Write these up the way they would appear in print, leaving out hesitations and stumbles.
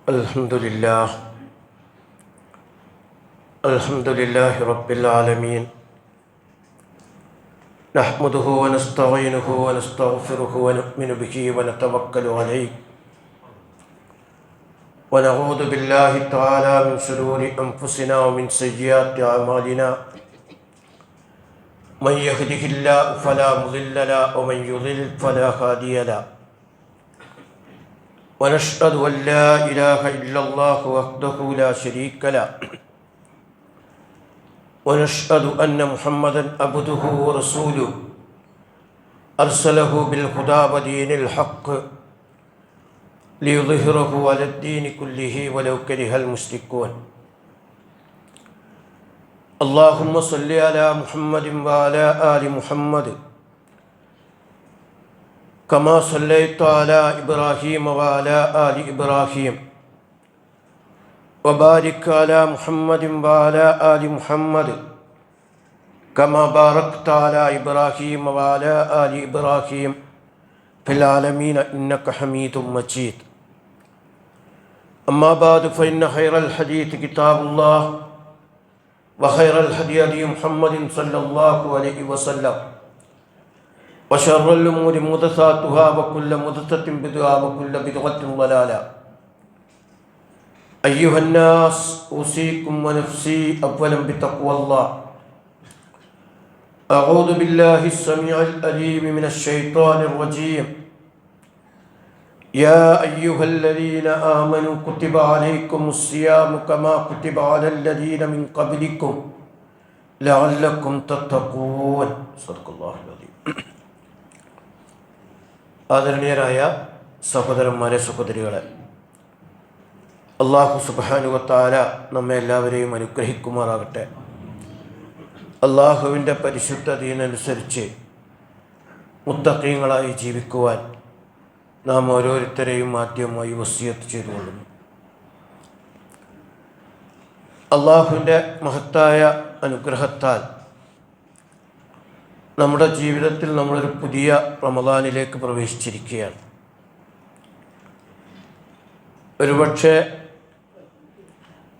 الحمد لله رب العالمين نحمده ونستعينه ونستغفره ونؤمن به ونتوكل عليه ونعوذ بالله تعالى من شرور أنفسنا ومن سيئات أعمالنا من يهده الله فلا مضل له ومن يضلل فلا هادي له ونشهد أن لا إله إلا الله وحده لا شريك له ونشهد أن محمدا عبده ورسوله أرسله بالهدى ودين الحق ليظهره على الدين كله ولو كره المشركون اللهم صل على محمد وعلى آل محمد كما صليت على إبراهيم وعلى آل إبراهيم وبارك على محمد وعلى آل محمد كما باركت على إبراهيم وعلى آل إبراهيم في العالمين إنك حميد مجيد أما بعد فإن خير الحديث كتاب الله وخير الهدي هدي محمد صلى الله عليه وسلم وشر الأمور محدثاتها وكل محدثة بدعة وكل بدعة ضلالة أيها الناس أوصيكم ونفسي أولا بتقوى الله أعوذ بالله السميع العليم من الشيطان الرجيم يا أيها الذين آمنوا كتب عليكم الصيام كما كتب على الذين من قبلكم لعلكم تتقون صدق الله العظيم ആദരണീയരായ സഹോദരന്മാരെ സഹോദരികളെ, അല്ലാഹു സുബ്ഹാനഹു വ തആല നമ്മെ എല്ലാവരെയും അനുഗ്രഹിക്കുമാറാകട്ടെ. അല്ലാഹുവിൻ്റെ പരിശുദ്ധ ദീനനുസരിച്ച് മുത്തഖീങ്ങളായി ജീവിക്കുവാൻ നാം ഓരോരുത്തരെയും ആദ്യമായി വസിയത്ത് ചെയ്തുകൊള്ളുന്നു. അല്ലാഹുവിൻ്റെ മഹത്തായ അനുഗ്രഹത്താൽ നമ്മുടെ ജീവിതത്തിൽ നമ്മളൊരു പുതിയ റമദാനിലേക്ക് പ്രവേശിച്ചിരിക്കുകയാണ്. ഒരുപക്ഷെ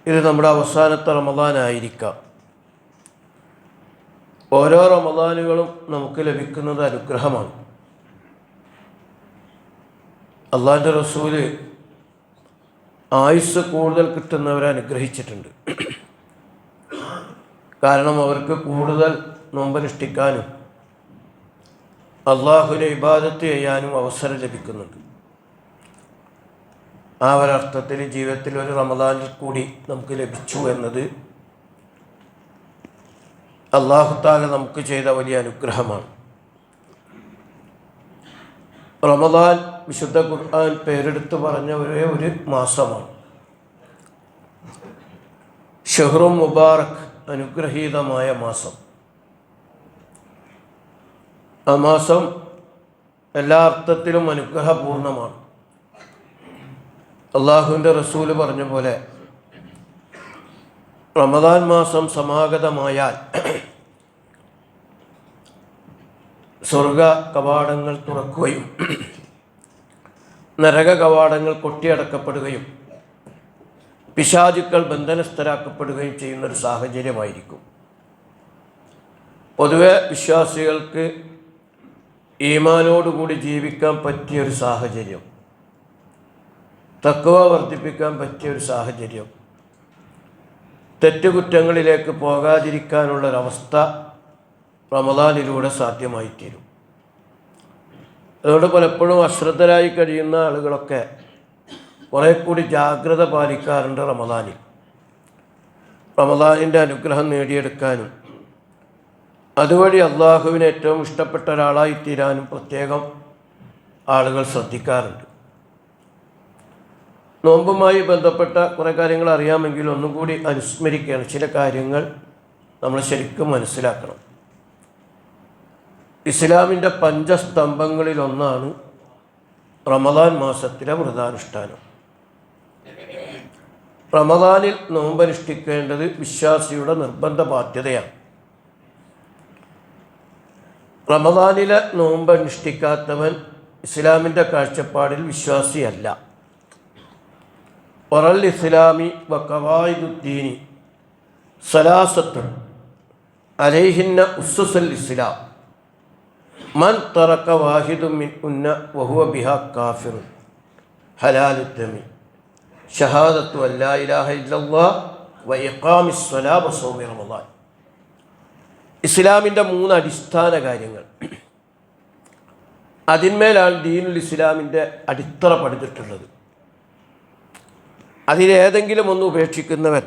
ഇത് നമ്മുടെ അവസാനത്തെ റമദാനായിരിക്കാം. ഓരോ റമദാനുകളും നമുക്ക് ലഭിക്കുന്നത് അനുഗ്രഹമാണ്. അള്ളാഹുവിൻ്റെ റസൂല് ആയുസ്സ് കൂടുതൽ കിട്ടുന്നവരെ അനുഗ്രഹിച്ചിട്ടുണ്ട്. കാരണം അവർക്ക് കൂടുതൽ നോമ്പനുഷ്ഠിക്കാനും അള്ളാഹുവിനെ ഇബാദത്ത് ചെയ്യാനും അവസരം ലഭിക്കുന്നുണ്ട്. ആ ഒരർത്ഥത്തിൽ ജീവിതത്തിൽ ഒരു റമദാനിൽ കൂടി നമുക്ക് ലഭിച്ചു എന്നത് അല്ലാഹു തആല നമുക്ക് ചെയ്ത വലിയ അനുഗ്രഹമാണ്. റമദാൻ വിശുദ്ധ ഖുർആൻ പേരെടുത്ത് പറഞ്ഞ ഒരേ ഒരു മാസമാണ്. ഷഹ്റും മുബാറക്, അനുഗ്രഹീതമായ മാസം. ആ മാസം എല്ലാ അർത്ഥത്തിലും അനുഗ്രഹപൂർണമാണ്. അള്ളാഹുവിൻ്റെ റസൂല് പറഞ്ഞ പോലെ റമദാൻ മാസം സമാഗതമായാൽ സ്വർഗ കവാടങ്ങൾ തുറക്കുകയും നരക കവാടങ്ങൾ കൊട്ടിയടക്കപ്പെടുകയും പിശാചുക്കൾ ബന്ധനസ്ഥരാക്കപ്പെടുകയും ചെയ്യുന്നൊരു സാഹചര്യമായിരിക്കും. പൊതുവെ വിശ്വാസികൾക്ക് ഈമാനോടുകൂടി ജീവിക്കാൻ പറ്റിയൊരു സാഹചര്യം, തഖ്വ വർദ്ധിപ്പിക്കാൻ പറ്റിയൊരു സാഹചര്യം, തെറ്റുകുറ്റങ്ങളിലേക്ക് പോകാതിരിക്കാനുള്ളൊരവസ്ഥ റമദാനിലൂടെ സാധ്യമായിത്തീരും. അതുകൊണ്ട് പലപ്പോഴും അശ്രദ്ധരായി കഴിയുന്ന ആളുകളൊക്കെ കുറേ കൂടി ജാഗ്രത പാലിക്കാറുണ്ട്. റമദാനിൻ്റെ അനുഗ്രഹം നേടിയെടുക്കാനും അതുവഴി അള്ളാഹുവിന് ഏറ്റവും ഇഷ്ടപ്പെട്ട ഒരാളായിത്തീരാനും പ്രത്യേകം ആളുകൾ ശ്രദ്ധിക്കാറുണ്ട്. നോമ്പുമായി ബന്ധപ്പെട്ട കുറേ കാര്യങ്ങൾ അറിയാമെങ്കിൽ ഒന്നും കൂടി അനുസ്മരിക്കുകയാണ്. ചില കാര്യങ്ങൾ നമ്മൾ ശരിക്കും മനസ്സിലാക്കണം. ഇസ്ലാമിൻ്റെ പഞ്ചസ്തംഭങ്ങളിലൊന്നാണ് റമദാൻ മാസത്തിലെ വ്രതാനുഷ്ഠാനം. റമദാനിൽ നോമ്പനുഷ്ഠിക്കേണ്ടത് വിശ്വാസിയുടെ നിർബന്ധ ബാധ്യതയാണ്. റമദാനിലെ നോമ്പനുഷ്ഠിക്കാത്തവൻ ഇസ്ലാമിൻ്റെ കാഴ്ചപ്പാടിൽ വിശ്വാസിയല്ല. ഒറൽ ഇസ്ലാമി വ ഖവായിദുദ്ദീനി സലാസത്തുൻ അലൈഹിന്ന ഉസ്സുസുൽ ഇസ്ലാം മൻ തറക വാഹിദുൻ മിൻ ഉന്ന വഹുവ ബിഹാ കാഫിർ ഹലാലുദ്ദമി ഷഹാദത്തു അല്ലാ ഇലാഹ ഇല്ലല്ലാഹ് വ ഇഖാമിസ് സ്വലാ വ സൗമി റമളാൻ. ഇസ്ലാമിൻ്റെ 3 അടിസ്ഥാന കാര്യങ്ങൾ. അതിന്മേലാണ് ദീനുൽ ഇസ്ലാമിൻ്റെ അടിത്തറ പണിതിട്ടുള്ളത്. അതിലേതെങ്കിലും ഒന്ന് ഉപേക്ഷിക്കുന്നവൻ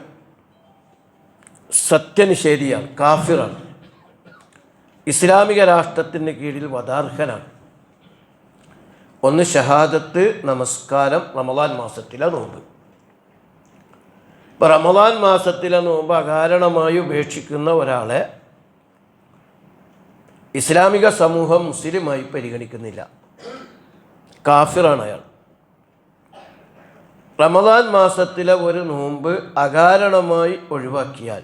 സത്യനിഷേധിയാണ്, കാഫിറാണ്, ഇസ്ലാമിക രാഷ്ട്രത്തിന് കീഴിൽ വധാർഹനാണ്. ഒന്ന് ഷഹാദത്ത്, നമസ്കാരം, റമളാൻ മാസത്തിലെ നോമ്പ്. ഇപ്പോൾ റമളാൻ മാസത്തിലെ നോമ്പ് അകാരണമായി ഉപേക്ഷിക്കുന്ന ഒരാളെ ഇസ്ലാമിക സമൂഹം മുസ്ലിമായി പരിഗണിക്കുന്നില്ല, കാഫിറാണ് അയാൾ. റമളാൻ മാസത്തിലെ ഒരു നോമ്പ് അകാരണമായി ഒഴിവാക്കിയാൽ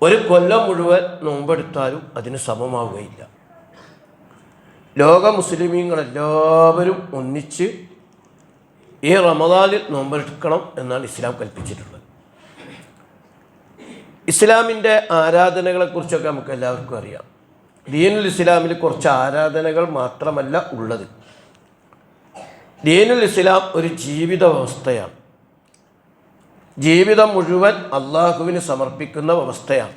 ഒരു കൊല്ലം മുഴുവൻ നോമ്പെടുത്താലും അതിന് സമമാവുകയില്ല. ലോക മുസ്ലിമീങ്ങളെല്ലാവരും ഒന്നിച്ച് ഈ റമളാനിൽ നോമ്പെടുക്കണം എന്നാണ് ഇസ്ലാം കൽപ്പിച്ചിട്ടുള്ളത്. ഇസ്ലാമിൻ്റെ ആരാധനകളെക്കുറിച്ചൊക്കെ നമുക്ക് എല്ലാവർക്കും അറിയാം. ദീനുൽ ഇസ്ലാമിൽ കുറച്ച് ആരാധനകൾ മാത്രമല്ല ഉള്ളത്. ദീനുൽ ഇസ്ലാം ഒരു ജീവിത വ്യവസ്ഥയാണ്. ജീവിതം മുഴുവൻ അള്ളാഹുവിന് സമർപ്പിക്കുന്ന വ്യവസ്ഥയാണ്.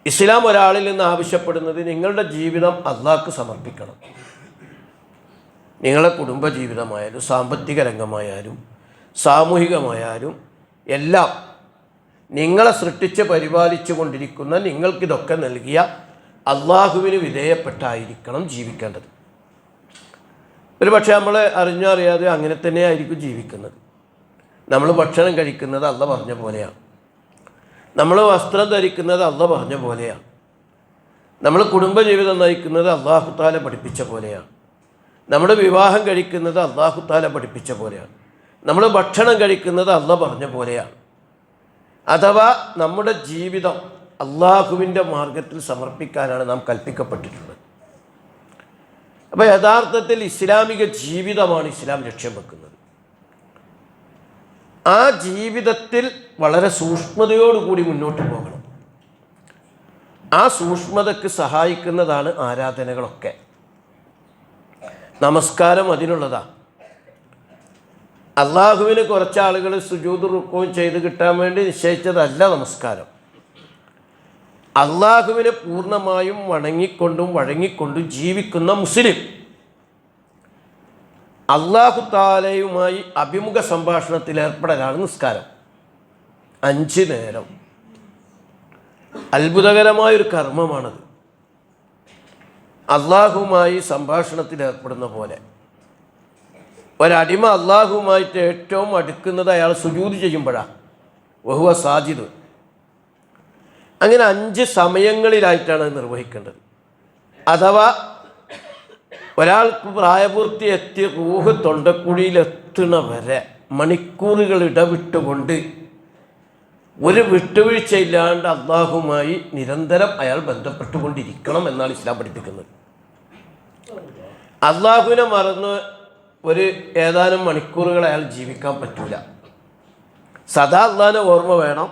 ഇസ്ലാം ഒരാളിൽ നിന്ന് ആവശ്യപ്പെടുന്നത് നിങ്ങളുടെ ജീവിതം അള്ളാഹ്ക്ക് സമർപ്പിക്കണം. നിങ്ങളുടെ കുടുംബജീവിതമായാലും സാമ്പത്തിക രംഗമായാലും സാമൂഹികമായാലും എല്ലാം നിങ്ങളെ സൃഷ്ടിച്ച് പരിപാലിച്ചു കൊണ്ടിരിക്കുന്ന നിങ്ങൾക്കിതൊക്കെ നൽകിയ അള്ളാഹുവിന് വിധേയപ്പെട്ടായിരിക്കണം ജീവിക്കേണ്ടത്. ഒരു പക്ഷേ നമ്മൾ അറിഞ്ഞോ അറിയാതെ അങ്ങനെ തന്നെയായിരിക്കും ജീവിക്കുന്നത്. നമ്മൾ ഭക്ഷണം കഴിക്കുന്നത് അള്ളാഹ് പറഞ്ഞ പോലെയാണ്. നമ്മൾ വസ്ത്രം ധരിക്കുന്നത് അള്ളാഹ് പറഞ്ഞ പോലെയാണ്. നമ്മൾ കുടുംബജീവിതം നയിക്കുന്നത് അള്ളാഹു തആല പഠിപ്പിച്ച പോലെയാണ്. നമ്മൾ വിവാഹം കഴിക്കുന്നത് അള്ളാഹു തആല പഠിപ്പിച്ച പോലെയാണ്. നമ്മൾ ഭക്ഷണം കഴിക്കുന്നത് അള്ളാഹ് പറഞ്ഞ പോലെയാണ്. അഥവാ നമ്മുടെ ജീവിതം അള്ളാഹുവിൻ്റെ മാർഗത്തിൽ സമർപ്പിക്കാനാണ് നാം കൽപ്പിക്കപ്പെട്ടിട്ടുള്ളത്. അപ്പോൾ യഥാർത്ഥത്തിൽ ഇസ്ലാമിക ജീവിതമാണ് ഇസ്ലാം ലക്ഷ്യം വെക്കുന്നത്. ആ ജീവിതത്തിൽ വളരെ സൂക്ഷ്മതയോടുകൂടി മുന്നോട്ട് പോകണം. ആ സൂക്ഷ്മതയ്ക്ക് സഹായിക്കുന്നതാണ് ആരാധനകളൊക്കെ. നമസ്കാരം അതിനുള്ളതാണ്. അള്ളാഹുവിന് കുറച്ച് ആളുകൾ സുജൂദ് റുക്കോയും ചെയ്ത് കിട്ടാൻ വേണ്ടി നിശ്ചയിച്ചതല്ല നമസ്കാരം. അള്ളാഹുവിനെ പൂർണ്ണമായും വഴങ്ങിക്കൊണ്ടും ജീവിക്കുന്ന മുസ്ലിം അള്ളാഹു തആലയുമായി അഭിമുഖ സംഭാഷണത്തിൽ ഏർപ്പെടലാണ് നിസ്കാരം. 5 നേരം അത്ഭുതകരമായൊരു കർമ്മമാണത്. അള്ളാഹുമായി സംഭാഷണത്തിൽ ഏർപ്പെടുന്ന പോലെ ഒരടിമ അള്ളാഹുമായിട്ട് ഏറ്റവും അടുക്കുന്നത് അയാൾ സുജൂദ് ചെയ്യുമ്പോഴാണ്. വഹുവ സാജിദ്. അങ്ങനെ 5 സമയങ്ങളിലായിട്ടാണ് അത് നിർവഹിക്കേണ്ടത്. അഥവാ ഒരാൾക്ക് പ്രായപൂർത്തി എത്തി റൂഹ് തൊണ്ടക്കുഴിയിലെത്തണ വരെ മണിക്കൂറുകൾ ഇടവിട്ടുകൊണ്ട് ഒരു വിട്ടുവീഴ്ചയില്ലാണ്ട് അള്ളാഹുമായി നിരന്തരം അയാൾ ബന്ധപ്പെട്ടുകൊണ്ടിരിക്കണം എന്നാണ് ഇസ്ലാം പഠിപ്പിക്കുന്നത്. അള്ളാഹുവിനെ മറന്ന് ഏതാനും മണിക്കൂറുകൾ അയാൾ ജീവിക്കാൻ പറ്റൂല. സദാ അള്ളാഹിനെ ഓർമ്മ വേണം.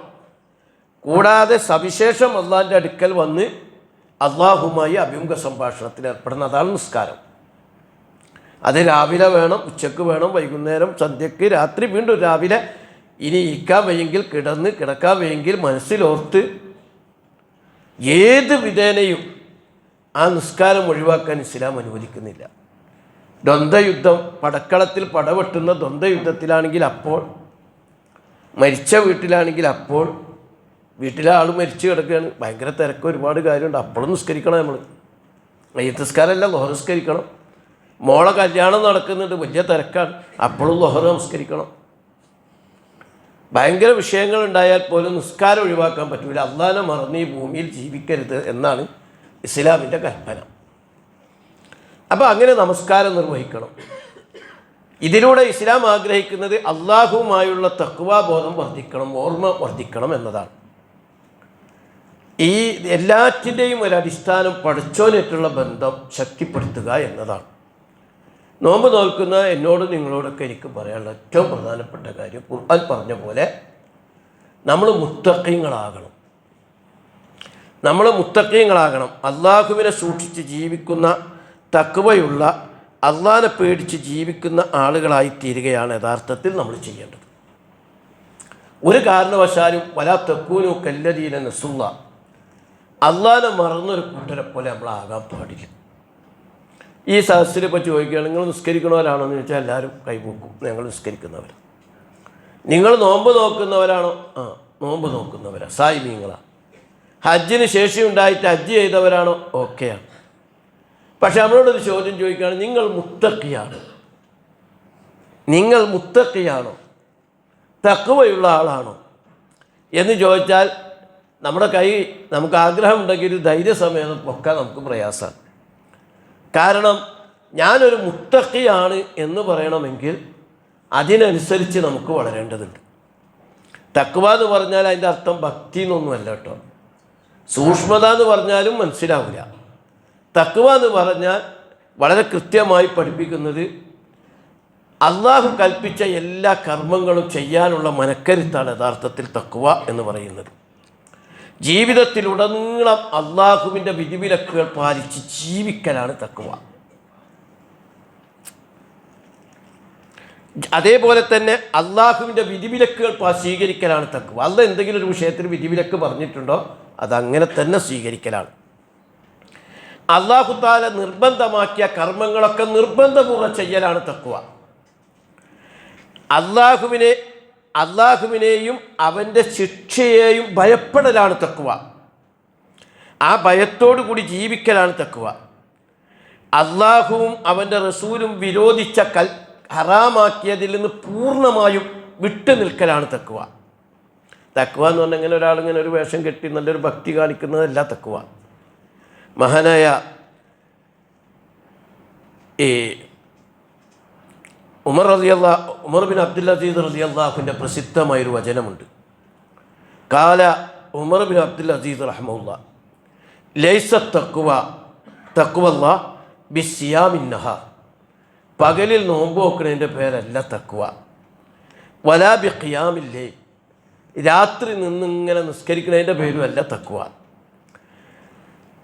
കൂടാതെ സവിശേഷം അള്ളാഹിൻ്റെ അടുക്കൽ വന്ന് അള്ളാഹുമായി അഭിമുഖ സംഭാഷണത്തിൽ ഏർപ്പെടുന്ന അതാണ് നിസ്കാരം. അത് രാവിലെ വേണം, ഉച്ചക്ക് വേണം, വൈകുന്നേരം, സന്ധ്യക്ക്, രാത്രി, വീണ്ടും രാവിലെ. ഇനി ഇരിക്കാൻ വയ്യെങ്കിൽ കിടക്കാൻ വയ്യെങ്കിൽ മനസ്സിലോർത്ത് ഏത് വിധേനയും ആ നിസ്കാരം ഒഴിവാക്കാൻ ഇസ്ലാം അനുവദിക്കുന്നില്ല. ദ്വന്ദ്വയുദ്ധം, പടക്കളത്തിൽ പടവെട്ടുന്ന ദ്വന്ദ്വയുദ്ധത്തിലാണെങ്കിൽ അപ്പോൾ, മരിച്ച വീട്ടിലാണെങ്കിൽ അപ്പോൾ, വീട്ടിലെ ആൾ മരിച്ചു കിടക്കുകയാണ്, ഭയങ്കര തിരക്ക്, ഒരുപാട് കാര്യമുണ്ട്, അപ്പോഴും നിസ്കരിക്കണം. നമ്മൾ മയ്യത്ത് നിസ്കാരമല്ല, ളുഹർ നിസ്കരിക്കണം. മോളെ കല്യാണം നടക്കുന്നുണ്ട്, വലിയ തിരക്കാണ്, അപ്പോഴും ളുഹർ നമസ്കരിക്കണം. ഭയങ്കര വിഷയങ്ങളുണ്ടായാൽ പോലും നിസ്കാരം ഒഴിവാക്കാൻ പറ്റില്ല. അള്ളാഹിനെ മറന്ന് ഈ ഭൂമിയിൽ ജീവിക്കരുത് എന്നാണ് ഇസ്ലാമിൻ്റെ കൽപ്പന. അപ്പോൾ അങ്ങനെ നമസ്കാരം നിർവഹിക്കണം. ഇതിലൂടെ ഇസ്ലാം ആഗ്രഹിക്കുന്നത് അള്ളാഹുവുമായുള്ള തഖ്വാബോധം വർദ്ധിക്കണം, ഓർമ്മ വർദ്ധിക്കണം എന്നതാണ്. ഈ എല്ലാറ്റിൻ്റെയും ഒരടിസ്ഥാനം പടച്ചോനായിട്ടുള്ള ബന്ധം ശക്തിപ്പെടുത്തുക എന്നതാണ്. നോമ്പ് നോൽക്കുന്ന എന്നോട് നിങ്ങളോടൊക്കെ എനിക്ക് പറയാനുള്ള ഏറ്റവും പ്രധാനപ്പെട്ട കാര്യം ഖുർആൻ പറഞ്ഞ പോലെ നമ്മൾ മുത്തഖീങ്ങളാകണം. അള്ളാഹുവിനെ സൂക്ഷിച്ച് ജീവിക്കുന്ന, തഖ്വയുള്ള, അള്ളാഹിനെ പേടിച്ച് ജീവിക്കുന്ന ആളുകളായി തീരുകയാണ് യഥാർത്ഥത്തിൽ നമ്മൾ ചെയ്യേണ്ടത്. ഒരു കാരണവശാലും വലാ തകൂനു കല്ലദീന നസുല്ലാ, അള്ളാഹിനെ മറന്നൊരു കൂട്ടരെ പോലെ നമ്മളാകാൻ പാടില്ല. ഈ സദസ്സിനെ പറ്റി ചോദിക്കുകയാണ്, നിങ്ങൾ നിസ്കരിക്കുന്നവരാണോ എന്ന് ചോദിച്ചാൽ എല്ലാവരും കൈപൊക്കും, ഞങ്ങൾ നിസ്കരിക്കുന്നവർ. നിങ്ങൾ നോമ്പ് നോക്കുന്നവരാണോ? നോമ്പ് നോക്കുന്നവരാ, സായിമീങ്ങളാണ്. ഹജ്ജിന് ശേഷിയുണ്ടായിട്ട് ഹജ്ജ് ചെയ്തവരാണോ? ഓക്കെയാണ്. പക്ഷെ നമ്മളോടൊരു ചോദ്യം ചോദിക്കുകയാണ്, നിങ്ങൾ മുത്തഖിയാണോ, തഖ്വയുള്ള ആളാണോ എന്ന് ചോദിച്ചാൽ നമ്മുടെ നമുക്ക് ആഗ്രഹമുണ്ടെങ്കിൽ ഒരു ധൈര്യസമയം പൊക്കാൻ നമുക്ക് പ്രയാസമാണ്. കാരണം ഞാനൊരു മുത്തഖിയാണ് എന്ന് പറയണമെങ്കിൽ അതിനനുസരിച്ച് നമുക്ക് വളരേണ്ടതുണ്ട്. തഖ്വ എന്ന് പറഞ്ഞാൽ അതിൻ്റെ അർത്ഥം ഭക്തി എന്നൊന്നുമല്ല കേട്ടോ. സൂക്ഷ്മത എന്ന് പറഞ്ഞാലും മനസ്സിലാവില്ല. തഖ്വ എന്ന് പറഞ്ഞാൽ വളരെ കൃത്യമായി പഠിപ്പിക്കുന്നത് അള്ളാഹു കൽപ്പിച്ച എല്ലാ കർമ്മങ്ങളും ചെയ്യാനുള്ള മനക്കരുത്താണ് യഥാർത്ഥത്തിൽ തഖ്വ എന്ന് പറയുന്നത്. ജീവിതത്തിലുടനീളം അള്ളാഹുവിൻ്റെ വിധിവിലക്കുകൾ പാലിച്ച് ജീവിക്കലാണ് തഖ്വ. അതേപോലെ തന്നെ അള്ളാഹുവിൻ്റെ വിധിവിലക്കുകൾ സ്വീകരിക്കലാണ് തഖ്വ. അള്ളാഹ് എന്തെങ്കിലും ഒരു വിഷയത്തിൽ വിധിവിലക്ക് പറഞ്ഞിട്ടുണ്ടോ അതങ്ങനെ തന്നെ സ്വീകരിക്കലാണ്. അള്ളാഹു തആല നിർബന്ധമാക്കിയ കർമ്മങ്ങളൊക്കെ നിർബന്ധപൂർവ്വം ചെയ്യലാണ് തഖ്വ. അള്ളാഹുവിനെയും അവൻ്റെ ശിക്ഷയെയും ഭയപ്പെടലാണ് തഖ്വ. ആ ഭയത്തോടു കൂടി ജീവിക്കലാണ് തഖ്വ. അള്ളാഹുവും അവൻ്റെ റസൂലും വിരോധിച്ച ഹറാമാക്കിയതിൽ നിന്ന് പൂർണ്ണമായും വിട്ടു നിൽക്കലാണ് തഖ്വ. തഖ്വ എന്ന് പറഞ്ഞാൽ ഇങ്ങനെ ഒരാളിങ്ങനെ ഒരു വേഷം കെട്ടി നല്ലൊരു ഭക്തി കാണിക്കുന്നതല്ല തഖ്വ. മഹാനായ ഉമർ ബിൻ അബ്ദുൽ അസീസ് റളിയല്ലാഹുവിൻ്റെ പ്രസിദ്ധമായൊരു വചനമുണ്ട്. കാല ഉമർ ബിൻ അബ്ദുൽ അസീസ് റഹ്മഹുല്ലാ, ലൈസ തഖ്വല്ലാഹ് ബിസ്സിയാമിൻ നഹാർ, പകലിൽ നോമ്പ് നോക്കുന്നതിൻ്റെ പേരല്ല തഖ്വ. വലാ ബി ഖിയാമിൽ ലൈൽ, രാത്രി നിന്നിങ്ങനെ നിസ്കരിക്കുന്നതിൻ്റെ പേരുമല്ല തഖ്വ.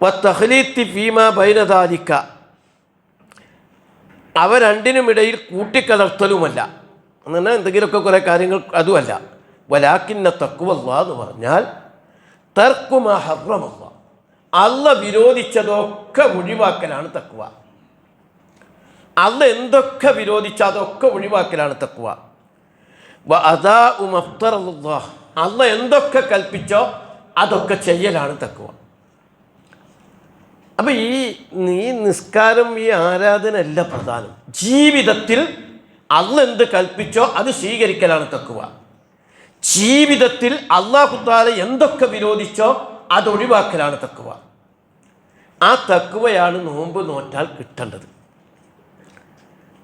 വത്തഖ്ലീത്തി ഫീമാ ബൈന ദാലിക, അവ രണ്ടിനുമിടയിൽ കൂട്ടിക്കലർത്തലുമല്ല. അങ്ങനെ എന്തെങ്കിലുമൊക്കെ കുറേ കാര്യങ്ങൾ അതുമല്ല. വലാകിന്ന തഖ്വല്ലാഹ് എന്ന് പറഞ്ഞാൽ തർക്കു മാ ഹറമല്ലാഹ്, അല്ലാഹ് വിരോധിച്ചതൊക്കെ ഒഴിവാക്കലാണ് തഖ്വ. അല്ലാഹ് എന്തൊക്കെ വിരോധിച്ച അതൊക്കെ ഒഴിവാക്കലാണ് തഖ്വ. വ അദാഉ മഫ്തറല്ലാഹ്, അല്ലാഹ് എന്തൊക്കെ കൽപ്പിച്ചോ അതൊക്കെ ചെയ്യലാണ് തഖ്വ. അപ്പം ഈ നിസ്കാരം, ഈ ആരാധന അല്ല പ്രധാനം. ജീവിതത്തിൽ അല്ലാഹ് എന്ത് കൽപ്പിച്ചോ അത് സ്വീകരിക്കലാണ് തഖ്വ. ജീവിതത്തിൽ അല്ലാഹു തആല എന്തൊക്കെ വിരോധിച്ചോ അതൊഴിവാക്കലാണ് തഖ്വ. ആ തഖ്വയാണ് നോമ്പ് നോറ്റാൽ കിട്ടേണ്ടത്.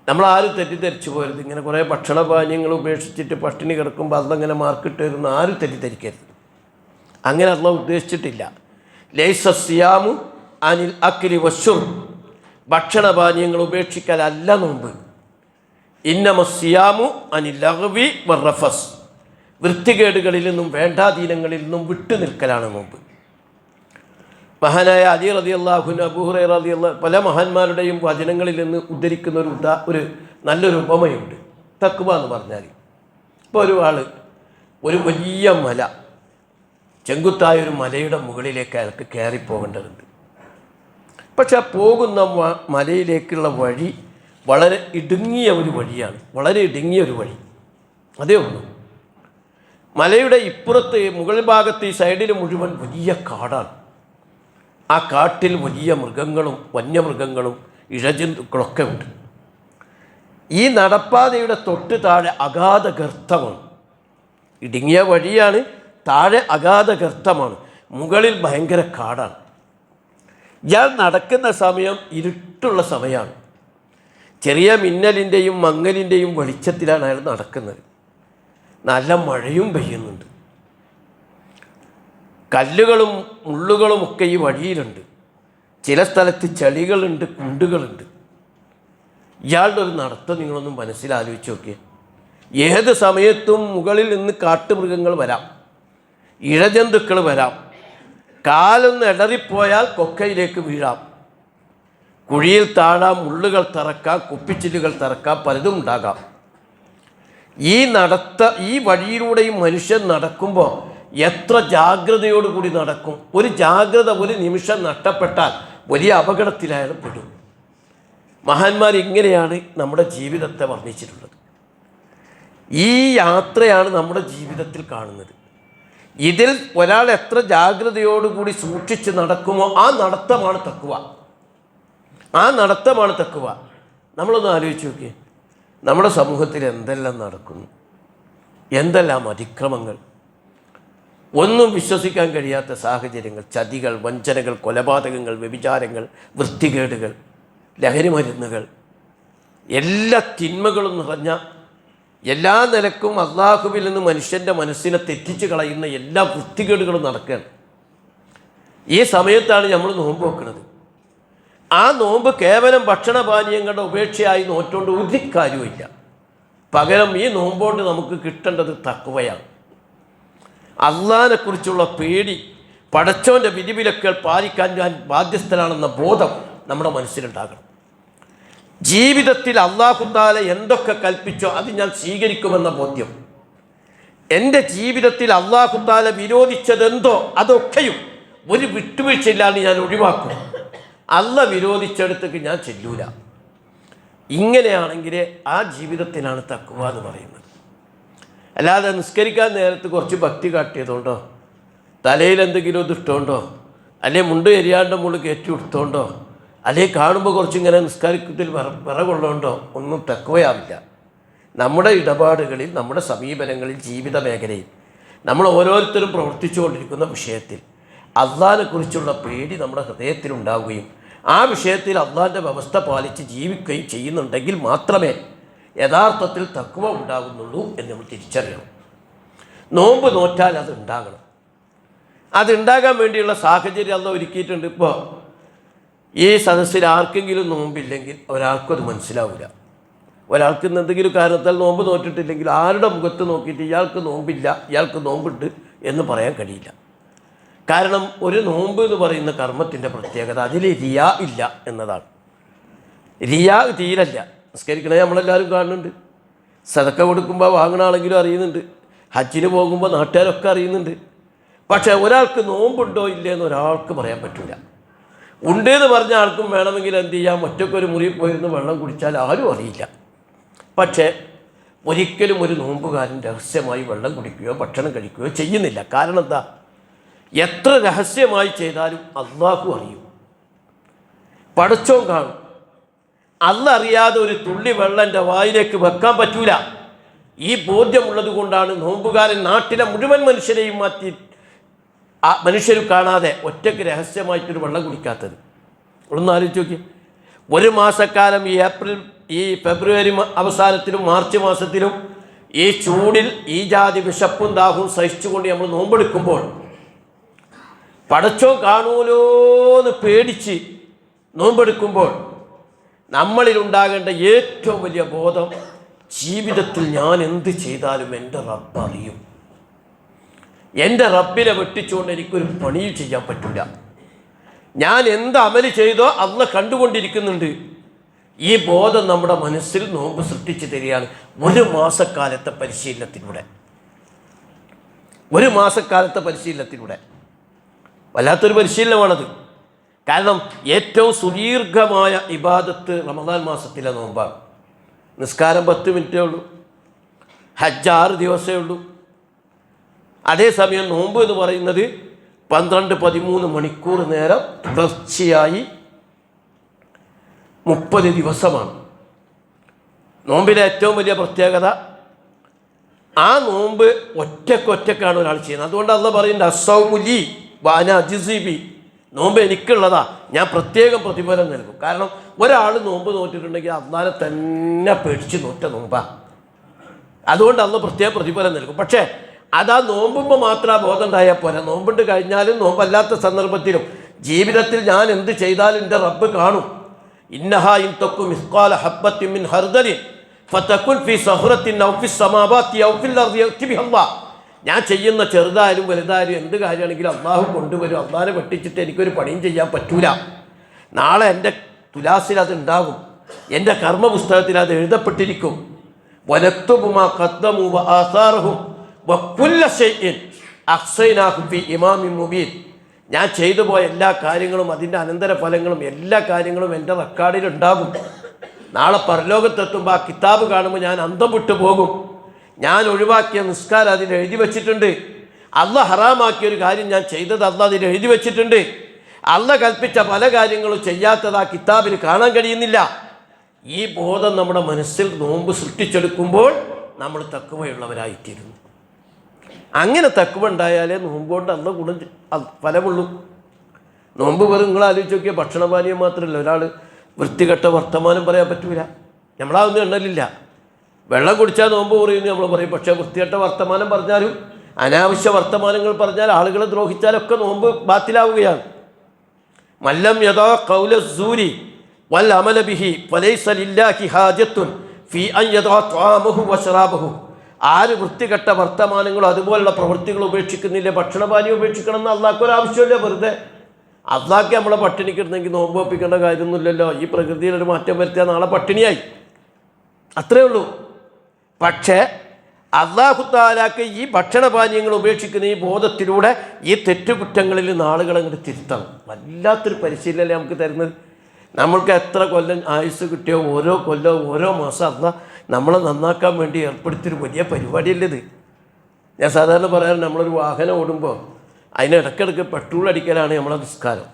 നമ്മളാരും തെറ്റിദ്ധരിച്ചു പോരുത്. ഇങ്ങനെ കുറേ ഭക്ഷണപാനീയങ്ങൾ ഉപേക്ഷിച്ചിട്ട് പട്ടിണി കിടക്കുമ്പോൾ അല്ലാഹ് ഇങ്ങനെ മാർക്കിട്ട് വരുന്ന ആരും തെറ്റിദ്ധരിക്കരുത്. അങ്ങനെ അല്ലാഹ് ഉദ്ദേശിച്ചിട്ടില്ല. ലൈസ സിയാമു അനിൽ അക്ലി വശുർബ്, ഭക്ഷണപാനീയങ്ങൾ ഉപേക്ഷിക്കലല്ല നോമ്പ്. ഇന്നമ സിയാമു അനിൽ ലഗ്വി വറഫസ്, വൃത്തികേടുകളിൽ നിന്നും വേണ്ടാധീനങ്ങളിൽ നിന്നും വിട്ടു നിൽക്കലാണ് നോമ്പ്. മഹാനായ അലി റളിയല്ലാഹു അൻഹു, അബൂ ഹുറൈറ റളിയല്ലാഹു, പല മഹാന്മാരുടെയും വചനങ്ങളിൽ നിന്ന് ഉദ്ധരിക്കുന്ന ഒരു നല്ലൊരു ഉപമയുണ്ട് തഖ്വ എന്ന് പറഞ്ഞാൽ. ഇപ്പോൾ ഒരു വലിയ മല, ചെങ്കുത്തായൊരു മലയുടെ മുകളിലേക്ക് അയാൾക്ക് കയറിപ്പോകേണ്ടതുണ്ട്. പക്ഷെ ആ പോകുന്ന മലയിലേക്കുള്ള വഴി വളരെ ഇടുങ്ങിയ ഒരു വഴിയാണ്, വളരെ ഇടുങ്ങിയ ഒരു വഴി, അതേ ഉള്ളൂ. മലയുടെ ഇപ്പുറത്ത് മുകൾ ഭാഗത്ത് ഈ സൈഡിൽ മുഴുവൻ വലിയ കാടാണ്. ആ കാട്ടിൽ വലിയ മൃഗങ്ങളും വന്യമൃഗങ്ങളും ഇഴജന്തുക്കളൊക്കെ ഉണ്ട്. ഈ നടപ്പാതയുടെ തൊട്ട് താഴെ അഗാധ ഗർത്തമാണ്. ഇടുങ്ങിയ വഴിയാണ്, താഴെ അഗാധ ഗർത്തമാണ്, മുകളിൽ ഭയങ്കര കാടാണ്. ഇയാൾ നടക്കുന്ന സമയം ഇരുട്ടുള്ള സമയമാണ്. ചെറിയ മിന്നലിൻ്റെയും മങ്ങലിൻ്റെയും വെളിച്ചത്തിലാണ് അയാൾ നടക്കുന്നത്. നല്ല മഴയും പെയ്യുന്നുണ്ട്. കല്ലുകളും മുള്ളുകളുമൊക്കെ ഈ വഴിയിലുണ്ട്. ചില സ്ഥലത്ത് ചളികളുണ്ട്, കുണ്ടുകളുണ്ട്. ഇയാളുടെ ഒരു നടത്തം നിങ്ങളൊന്നും മനസ്സിലാലോചിച്ച് നോക്കിയേ. ഏത് സമയത്തും മുകളിൽ നിന്ന് കാട്ടുമൃഗങ്ങൾ വരാം, ഇഴജന്തുക്കൾ വരാം, കാലൊന്ന് ഇടറിപ്പോയാൽ കൊക്കയിലേക്ക് വീഴാം, കുഴിയിൽ താഴാം, മുള്ളുകൾ തറക്കാം, കുപ്പിച്ചില്ലുകൾ തറക്കാം, പലതും ഉണ്ടാകാം. ഈ വഴിയിലൂടെയും മനുഷ്യൻ നടക്കുമ്പോൾ എത്ര ജാഗ്രതയോടുകൂടി നടക്കും. ഒരു ജാഗ്രത ഒരു നിമിഷം നഷ്ടപ്പെട്ടാൽ വലിയ അപകടത്തിലയാൾ പെടും. മഹാന്മാർ ഇങ്ങനെയാണ് നമ്മുടെ ജീവിതത്തെ വർണ്ണിച്ചിട്ടുള്ളത്. ഈ യാത്രയാണ് നമ്മുടെ ജീവിതത്തിൽ കാണുന്നത്. ഇതിൽ ഒരാൾ എത്ര ജാഗ്രതയോടുകൂടി സൂക്ഷിച്ച് നടക്കുമോ ആ നടത്തമാണ് തഖ്വ. നമ്മളൊന്ന് ആലോചിച്ച് നോക്കിയേ, നമ്മുടെ സമൂഹത്തിൽ എന്തെല്ലാം നടക്കുന്നു, എന്തെല്ലാം അതിക്രമങ്ങൾ, ഒന്നും വിശ്വസിക്കാൻ കഴിയാത്ത സാഹചര്യങ്ങൾ, ചതികൾ, വഞ്ചനകൾ, കൊലപാതകങ്ങൾ, വ്യഭിചാരങ്ങൾ, വൃത്തികേടുകൾ, ലഹരി മരുന്നുകൾ, എല്ലാ തിന്മകളും നിറഞ്ഞ, എല്ലാ നിലക്കും അള്ളാഹുവിൽ നിന്ന് മനുഷ്യൻ്റെ മനസ്സിനെ തെറ്റിച്ച് കളയുന്ന എല്ലാ വൃത്തികേടുകളും നടക്കുകയാണ്. ഈ സമയത്താണ് നമ്മൾ നോമ്പ് വെക്കുന്നത്. ആ നോമ്പ് കേവലം ഭക്ഷണപാനീയങ്ങളുടെ ഉപേക്ഷയായി നോറ്റുകൊണ്ട് ഒരു കാര്യവുമില്ല. പകരം ഈ നോമ്പോണ്ട് നമുക്ക് കിട്ടേണ്ടത് തഖ്വയാണ്. അള്ളാഹിനെക്കുറിച്ചുള്ള പേടി, പടച്ചോൻ്റെ വിധിവിലക്കുകൾ പാലിക്കാൻ ഞാൻ ബാധ്യസ്ഥനാണെന്ന ബോധം നമ്മുടെ മനസ്സിലുണ്ടാകണം. ജീവിതത്തിൽ അല്ലാഹു തആല എന്തൊക്കെ കൽപ്പിച്ചോ അത് ഞാൻ സ്വീകരിക്കുമെന്ന ബോധ്യം. എൻ്റെ ജീവിതത്തിൽ അല്ലാഹു തആല വിരോധിച്ചതെന്തോ അതൊക്കെയും ഒരു വിട്ടുവീഴ്ചയില്ലാതെ ഞാൻ ഒഴിവാക്കും. അല്ലാഹ് വിരോധിച്ചെടുത്തേക്ക് ഞാൻ ചെല്ലൂല. ഇങ്ങനെയാണെങ്കിൽ ആ ജീവിതത്തിനാണ് തഖ്വ എന്ന് പറയുന്നത്. അല്ലാതെ നിസ്കരിക്കാൻ നേരത്ത് കുറച്ച് ഭക്തി കാട്ടിയതുകൊണ്ടോ, തലയിൽ എന്തെങ്കിലും ഇതിട്ടുകൊണ്ടോ, അല്ലെങ്കിൽ മുണ്ട് എരിയാണ്ട് മുകളിൽ കയറ്റി കൊടുത്തോണ്ടോ, അല്ലെങ്കിൽ കാണുമ്പോൾ കുറച്ചിങ്ങനെ നിസ്കാരത്തിൽ വിറകൊള്ളോണ്ടോ ഒന്നും തഖ്വയാവില്ല. നമ്മുടെ ഇടപാടുകളിൽ, നമ്മുടെ സമീപനങ്ങളിൽ, ജീവിത മേഖലയിൽ നമ്മൾ ഓരോരുത്തരും പ്രവർത്തിച്ചുകൊണ്ടിരിക്കുന്ന വിഷയത്തിൽ അള്ളാഹിനെക്കുറിച്ചുള്ള പേടി നമ്മുടെ ഹൃദയത്തിലുണ്ടാവുകയും ആ വിഷയത്തിൽ അള്ളാഹിൻ്റെ വ്യവസ്ഥ പാലിച്ച് ജീവിക്കുകയും ചെയ്യുന്നുണ്ടെങ്കിൽ മാത്രമേ യഥാർത്ഥത്തിൽ തഖ്വ ഉണ്ടാകുന്നുള്ളൂ എന്ന് നമ്മൾ തിരിച്ചറിയണം. നോമ്പ് നോറ്റാൽ അത് ഉണ്ടാകണം. അതുണ്ടാകാൻ വേണ്ടിയുള്ള സാഹചര്യം അള്ളാഹ് ഒരുക്കിയിട്ടുണ്ട്. ഇപ്പോൾ ഈ സദസ്സിൽ ആർക്കെങ്കിലും നോമ്പില്ലെങ്കിൽ ഒരാൾക്കും അത് മനസ്സിലാവില്ല. ഒരാൾക്ക് എന്തെങ്കിലും കാരണത്താൽ നോമ്പ് നോറ്റിട്ടില്ലെങ്കിൽ ആരുടെ മുഖത്ത് നോക്കിയിട്ട് ഇയാൾക്ക് നോമ്പില്ല, ഇയാൾക്ക് നോമ്പുണ്ട് എന്ന് പറയാൻ കഴിയില്ല. കാരണം ഒരു നോമ്പ് എന്ന് പറയുന്ന കർമ്മത്തിൻ്റെ പ്രത്യേകത അതിൽ റിയാ ഇല്ല എന്നതാണ്. റിയാ തീരല്ല. നിസ്കരിക്കണേ നമ്മളെല്ലാവരും കാണുന്നുണ്ട്, സദക്ക കൊടുക്കുമ്പോൾ വാങ്ങണ ആളെങ്കിലും അറിയുന്നുണ്ട്, ഹജ്ജിന് പോകുമ്പോൾ നാട്ടുകാരൊക്കെ അറിയുന്നുണ്ട്. പക്ഷേ ഒരാൾക്ക് നോമ്പുണ്ടോ ഇല്ലയെന്ന് ഒരാൾക്ക് പറയാൻ പറ്റില്ല. ഉണ്ടെന്ന് പറഞ്ഞ ആൾക്കും വേണമെങ്കിൽ എന്ത് ചെയ്യാം, ഒറ്റക്കൊരു മുറിയിൽ പോയിരുന്ന് വെള്ളം കുടിച്ചാൽ ആരും അറിയില്ല. പക്ഷേ ഒരിക്കലും ഒരു നോമ്പുകാരൻ രഹസ്യമായി വെള്ളം കുടിക്കുകയോ ഭക്ഷണം കഴിക്കുകയോ ചെയ്യുന്നില്ല. കാരണം എന്താ? എത്ര രഹസ്യമായി ചെയ്താലും അള്ളാഹു അറിയും, പടച്ചോൻ കാണും. അള്ളാഹ് അറിയാതെ ഒരു തുള്ളി വെള്ളം എൻ്റെ വായിലേക്ക് വെക്കാൻ പറ്റൂല. ഈ ബോധ്യമുള്ളത് കൊണ്ടാണ് നോമ്പുകാരൻ നാട്ടിലെ മുഴുവൻ മനുഷ്യരെയും മാറ്റി മനുഷ്യർ കാണാതെ ഒറ്റയ്ക്ക് രഹസ്യമായിട്ടൊരു വെള്ളം കുടിക്കാത്തത്. ഒന്ന് ആലോചിച്ച് നോക്കി. ഒരു മാസക്കാലം ഈ ഫെബ്രുവരി അവസാനത്തിലും മാർച്ച് മാസത്തിലും ഈ ചൂടിൽ ഈ ജാതി വിശപ്പും ദാഹവും സഹിച്ചുകൊണ്ട് നമ്മൾ നോമ്പെടുക്കുമ്പോൾ പടച്ചോ കാണൂലോന്ന് പേടിച്ച് നോമ്പെടുക്കുമ്പോൾ നമ്മളിലുണ്ടാകേണ്ട ഏറ്റവും വലിയ ബോധം, ജീവിതത്തിൽ ഞാൻ എന്ത് ചെയ്താലും എൻ്റെ റബ്ബ് അറിയും. എൻ്റെ റബ്ബിനെ വെട്ടിച്ചുകൊണ്ട് എനിക്കൊരു പണിയും ചെയ്യാൻ പറ്റില്ല. ഞാൻ എന്ത് അമല് ചെയ്തോ അള്ളാഹ് കണ്ടുകൊണ്ടിരിക്കുന്നുണ്ട്. ഈ ബോധം നമ്മുടെ മനസ്സിൽ നോമ്പ് സൃഷ്ടിച്ചു തരികയാണ്. ഒരു മാസക്കാലത്തെ പരിശീലനത്തിലൂടെ വല്ലാത്തൊരു പരിശീലനമാണത്. കാരണം ഏറ്റവും സുദീർഘമായ ഇബാദത്ത് റമദാൻ മാസത്തിലെ നോമ്പാണ്. നിസ്കാരം 10 മിനിറ്റേ ഉള്ളൂ, ഹജ്ജ് 6 ദിവസമേ ഉള്ളൂ. അതേസമയം നോമ്പ് എന്ന് പറയുന്നത് 12-13 മണിക്കൂർ നേരം തുടർച്ചയായി 30 ദിവസമാണ്. നോമ്പിലെ ഏറ്റവും വലിയ പ്രത്യേകത, ആ നോമ്പ് ഒറ്റക്കാണ് ഒരാൾ ചെയ്യുന്നത്. അതുകൊണ്ട് അള്ളാഹ് പറയുന്നുണ്ട്, അസ്സൗമുലി വാന അജിസിബി, നോമ്പ് എനിക്കുള്ളതാ, ഞാൻ പ്രത്യേകം പ്രതിഫലം നൽകും. കാരണം ഒരാൾ നോമ്പ് നോറ്റിട്ടുണ്ടെങ്കിൽ അള്ളാഹിനെ തന്നെ പേടിച്ച് നോറ്റ നോമ്പാ. അതുകൊണ്ട് അള്ളാഹ് പ്രത്യേക പ്രതിഫലം നൽകും. പക്ഷേ അതാ നോമ്പുമ്പോൾ മാത്രം ആ ബോധം ഉണ്ടായാൽ പോരാ. നോമ്പുണ്ട് കഴിഞ്ഞാലും നോമ്പല്ലാത്ത സന്ദർഭത്തിലും ജീവിതത്തിൽ ഞാൻ എന്ത് ചെയ്താലും എൻ്റെ റബ്ബ് കാണും. ഇന്നഹാ ഇൻ തക്കു മിസ്ഖാല ഹബ്ബത്തിൻ മിൻ ഹർദലിൻ ഫതകുൻ ഫീ സഹ്റത്തിൻ ഔ ഫിസ് സമാവാതി ഔ ഫിൽ അർദി യഅതി ബിഹല്ലാഹ്. ഞാൻ ചെയ്യുന്ന ചെറുതായാലും വലുതായാലും എന്ത് കാര്യമാണെങ്കിലും അള്ളാഹു കൊണ്ടുവരും. അള്ളാഹിനെ വെട്ടിച്ചിട്ട് എനിക്കൊരു പണിയും ചെയ്യാൻ പറ്റൂല. നാളെ എൻ്റെ തുലാസിൽ അത് ഉണ്ടാകും, എൻ്റെ കർമ്മ പുസ്തകത്തിൽ അത് എഴുതപ്പെട്ടിരിക്കും. വനക്തുബു മാ ഖദ്ദമു വആസാറഹും വകുല്ല ശൈഇൻ അഹ്സൈനാഹു ഫീ ഇമാമിൻ മുബീൻ. ഞാൻ ചെയ്തു പോയ എല്ലാ കാര്യങ്ങളും അതിൻ്റെ അനന്തരഫലങ്ങളും എല്ലാ കാര്യങ്ങളും എൻ്റെ റെക്കോർഡിലുണ്ടാകും. നാളെ പരലോകത്തെത്തുമ്പോൾ ആ കിതാബ് കാണുമ്പോൾ ഞാൻ അന്തം വിട്ടു പോകും. ഞാൻ ഒഴിവാക്കിയ നിസ്കാരം അതിൽ എഴുതി വച്ചിട്ടുണ്ട്. അള്ളാഹ് ഹറാമാക്കിയൊരു കാര്യം ഞാൻ ചെയ്തത് അള്ളാഹ് അതിൽ എഴുതി വച്ചിട്ടുണ്ട്. അള്ളാഹ് കൽപ്പിച്ച പല കാര്യങ്ങളും ചെയ്യാത്തത് ആ കിതാബിൽ കാണാൻ കഴിയുന്നില്ല. ഈ ബോധം നമ്മുടെ മനസ്സിൽ നോമ്പ് സൃഷ്ടിച്ചെടുക്കുമ്പോൾ നമ്മൾ തഖ്വയുള്ളവരായിത്തീരുന്നു. അങ്ങനെ തഖ്വ ഉണ്ടായാലേ നോമ്പുകൊണ്ട് അന്ന് ഗുണം ഫലമുള്ളൂ. നോമ്പ് വെറും നിങ്ങൾ ആലോചിച്ച് നോക്കിയാൽ ഭക്ഷണപാനീയം മാത്രമല്ല, ഒരാൾ വൃത്തികെട്ട വർത്തമാനം പറയാൻ പറ്റൂല. നമ്മളതൊന്നും എണ്ണലില്ല. വെള്ളം കുടിച്ചാൽ നോമ്പ് കുറയുന്നു നമ്മൾ പറയും. പക്ഷേ വൃത്തികെട്ട വർത്തമാനം പറഞ്ഞാലും അനാവശ്യ വർത്തമാനങ്ങൾ പറഞ്ഞാൽ ആളുകളെ ദ്രോഹിച്ചാലൊക്കെ നോമ്പ് ബാത്തിലാവുകയാണ്. മല്ലം യദാ ഖൗല സൂരി വൽ അമല ബിഹി ഫലൈസ ലില്ലാഹി ഹാജത്തുൻ ഫീ അൻ യദാ ത്വാമഹു വശറാബഹു. ആര് വൃത്തികെട്ട വർത്തമാനങ്ങളും അതുപോലുള്ള പ്രവൃത്തികൾ ഉപേക്ഷിക്കുന്നില്ല, ഭക്ഷണപാനീയം ഉപേക്ഷിക്കണം എന്ന് അള്ളാഹ്ക്കൊരാവശ്യമില്ല. വെറുതെ അള്ളാഹ്ക്ക് നമ്മളെ പട്ടിണിക്കിടുന്നെങ്കിൽ നോമ്പ് ഒപ്പിക്കേണ്ട കാര്യമൊന്നുമില്ലല്ലോ. ഈ പ്രകൃതിയിലൊരു മാറ്റം വരുത്തിയാൽ നാളെ പട്ടിണിയായി, അത്രയേ ഉള്ളൂ. പക്ഷേ അള്ളാഹു തആലാക്ക് ഈ ഭക്ഷണപാനീയങ്ങൾ ഉപേക്ഷിക്കുന്ന ഈ ബോധത്തിലൂടെ ഈ തെറ്റുകുറ്റങ്ങളിൽ നിന്ന് ആളുകളെ അങ്ങോട്ട് തിരുത്തണം. വല്ലാത്തൊരു പരിശീലനമല്ലേ നമുക്ക് തരുന്നത്. നമ്മൾക്ക് എത്ര കൊല്ലം ആയുസ് കിട്ടിയോ ഓരോ കൊല്ലവും ഓരോ മാസം അള്ളാഹ് നമ്മളെ നന്നാക്കാൻ വേണ്ടി ഏർപ്പെടുത്തിയൊരു വലിയ പരിപാടിയല്ലേ ഇത്. ഞാൻ സാധാരണ പറയാറ്, നമ്മളൊരു വാഹനം ഓടുമ്പോൾ അതിനിടയ്ക്കിടയ്ക്ക് പെട്രോൾ അടിക്കലാണ് നമ്മളെ നിസ്കാരം.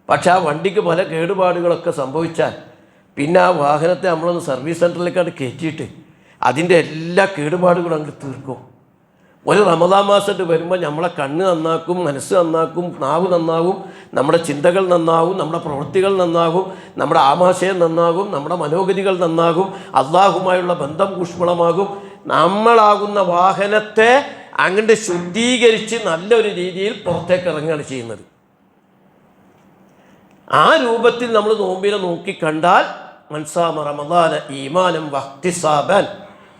പക്ഷെ ആ വണ്ടിക്ക് പല കേടുപാടുകളൊക്കെ സംഭവിച്ചാൽ പിന്നെ ആ വാഹനത്തെ നമ്മളൊന്ന് സർവീസ് സെൻറ്ററിലേക്കാണ് കയറ്റിയിട്ട് അതിൻ്റെ എല്ലാ കേടുപാടുകളും അങ്ങോട്ട് തീർക്കും. ഒരു റമദാൻ മാസമായിട്ട് വരുമ്പോൾ നമ്മളെ കണ്ണ് നന്നാക്കും, മനസ്സ് നന്നാക്കും, നാവ് നന്നാവും, നമ്മുടെ ചിന്തകൾ നന്നാവും, നമ്മുടെ പ്രവൃത്തികൾ നന്നാകും, നമ്മുടെ ആമാശയം നന്നാകും, നമ്മുടെ മനോഗതികൾ നന്നാകും, അള്ളാഹുമായുള്ള ബന്ധം ഊഷ്മളമാകും. നമ്മളാകുന്ന വാഹനത്തെ അങ്ങോട്ട് ശുദ്ധീകരിച്ച് നല്ലൊരു രീതിയിൽ പുറത്തേക്ക് ഇറങ്ങുകയാണ് ചെയ്യുന്നത്. ആ രൂപത്തിൽ നമ്മൾ നോമ്പിനെ നോക്കിക്കണ്ടാൽ മൻസാമ റമദാന ഈമാനം വഹ്തിസാബൻ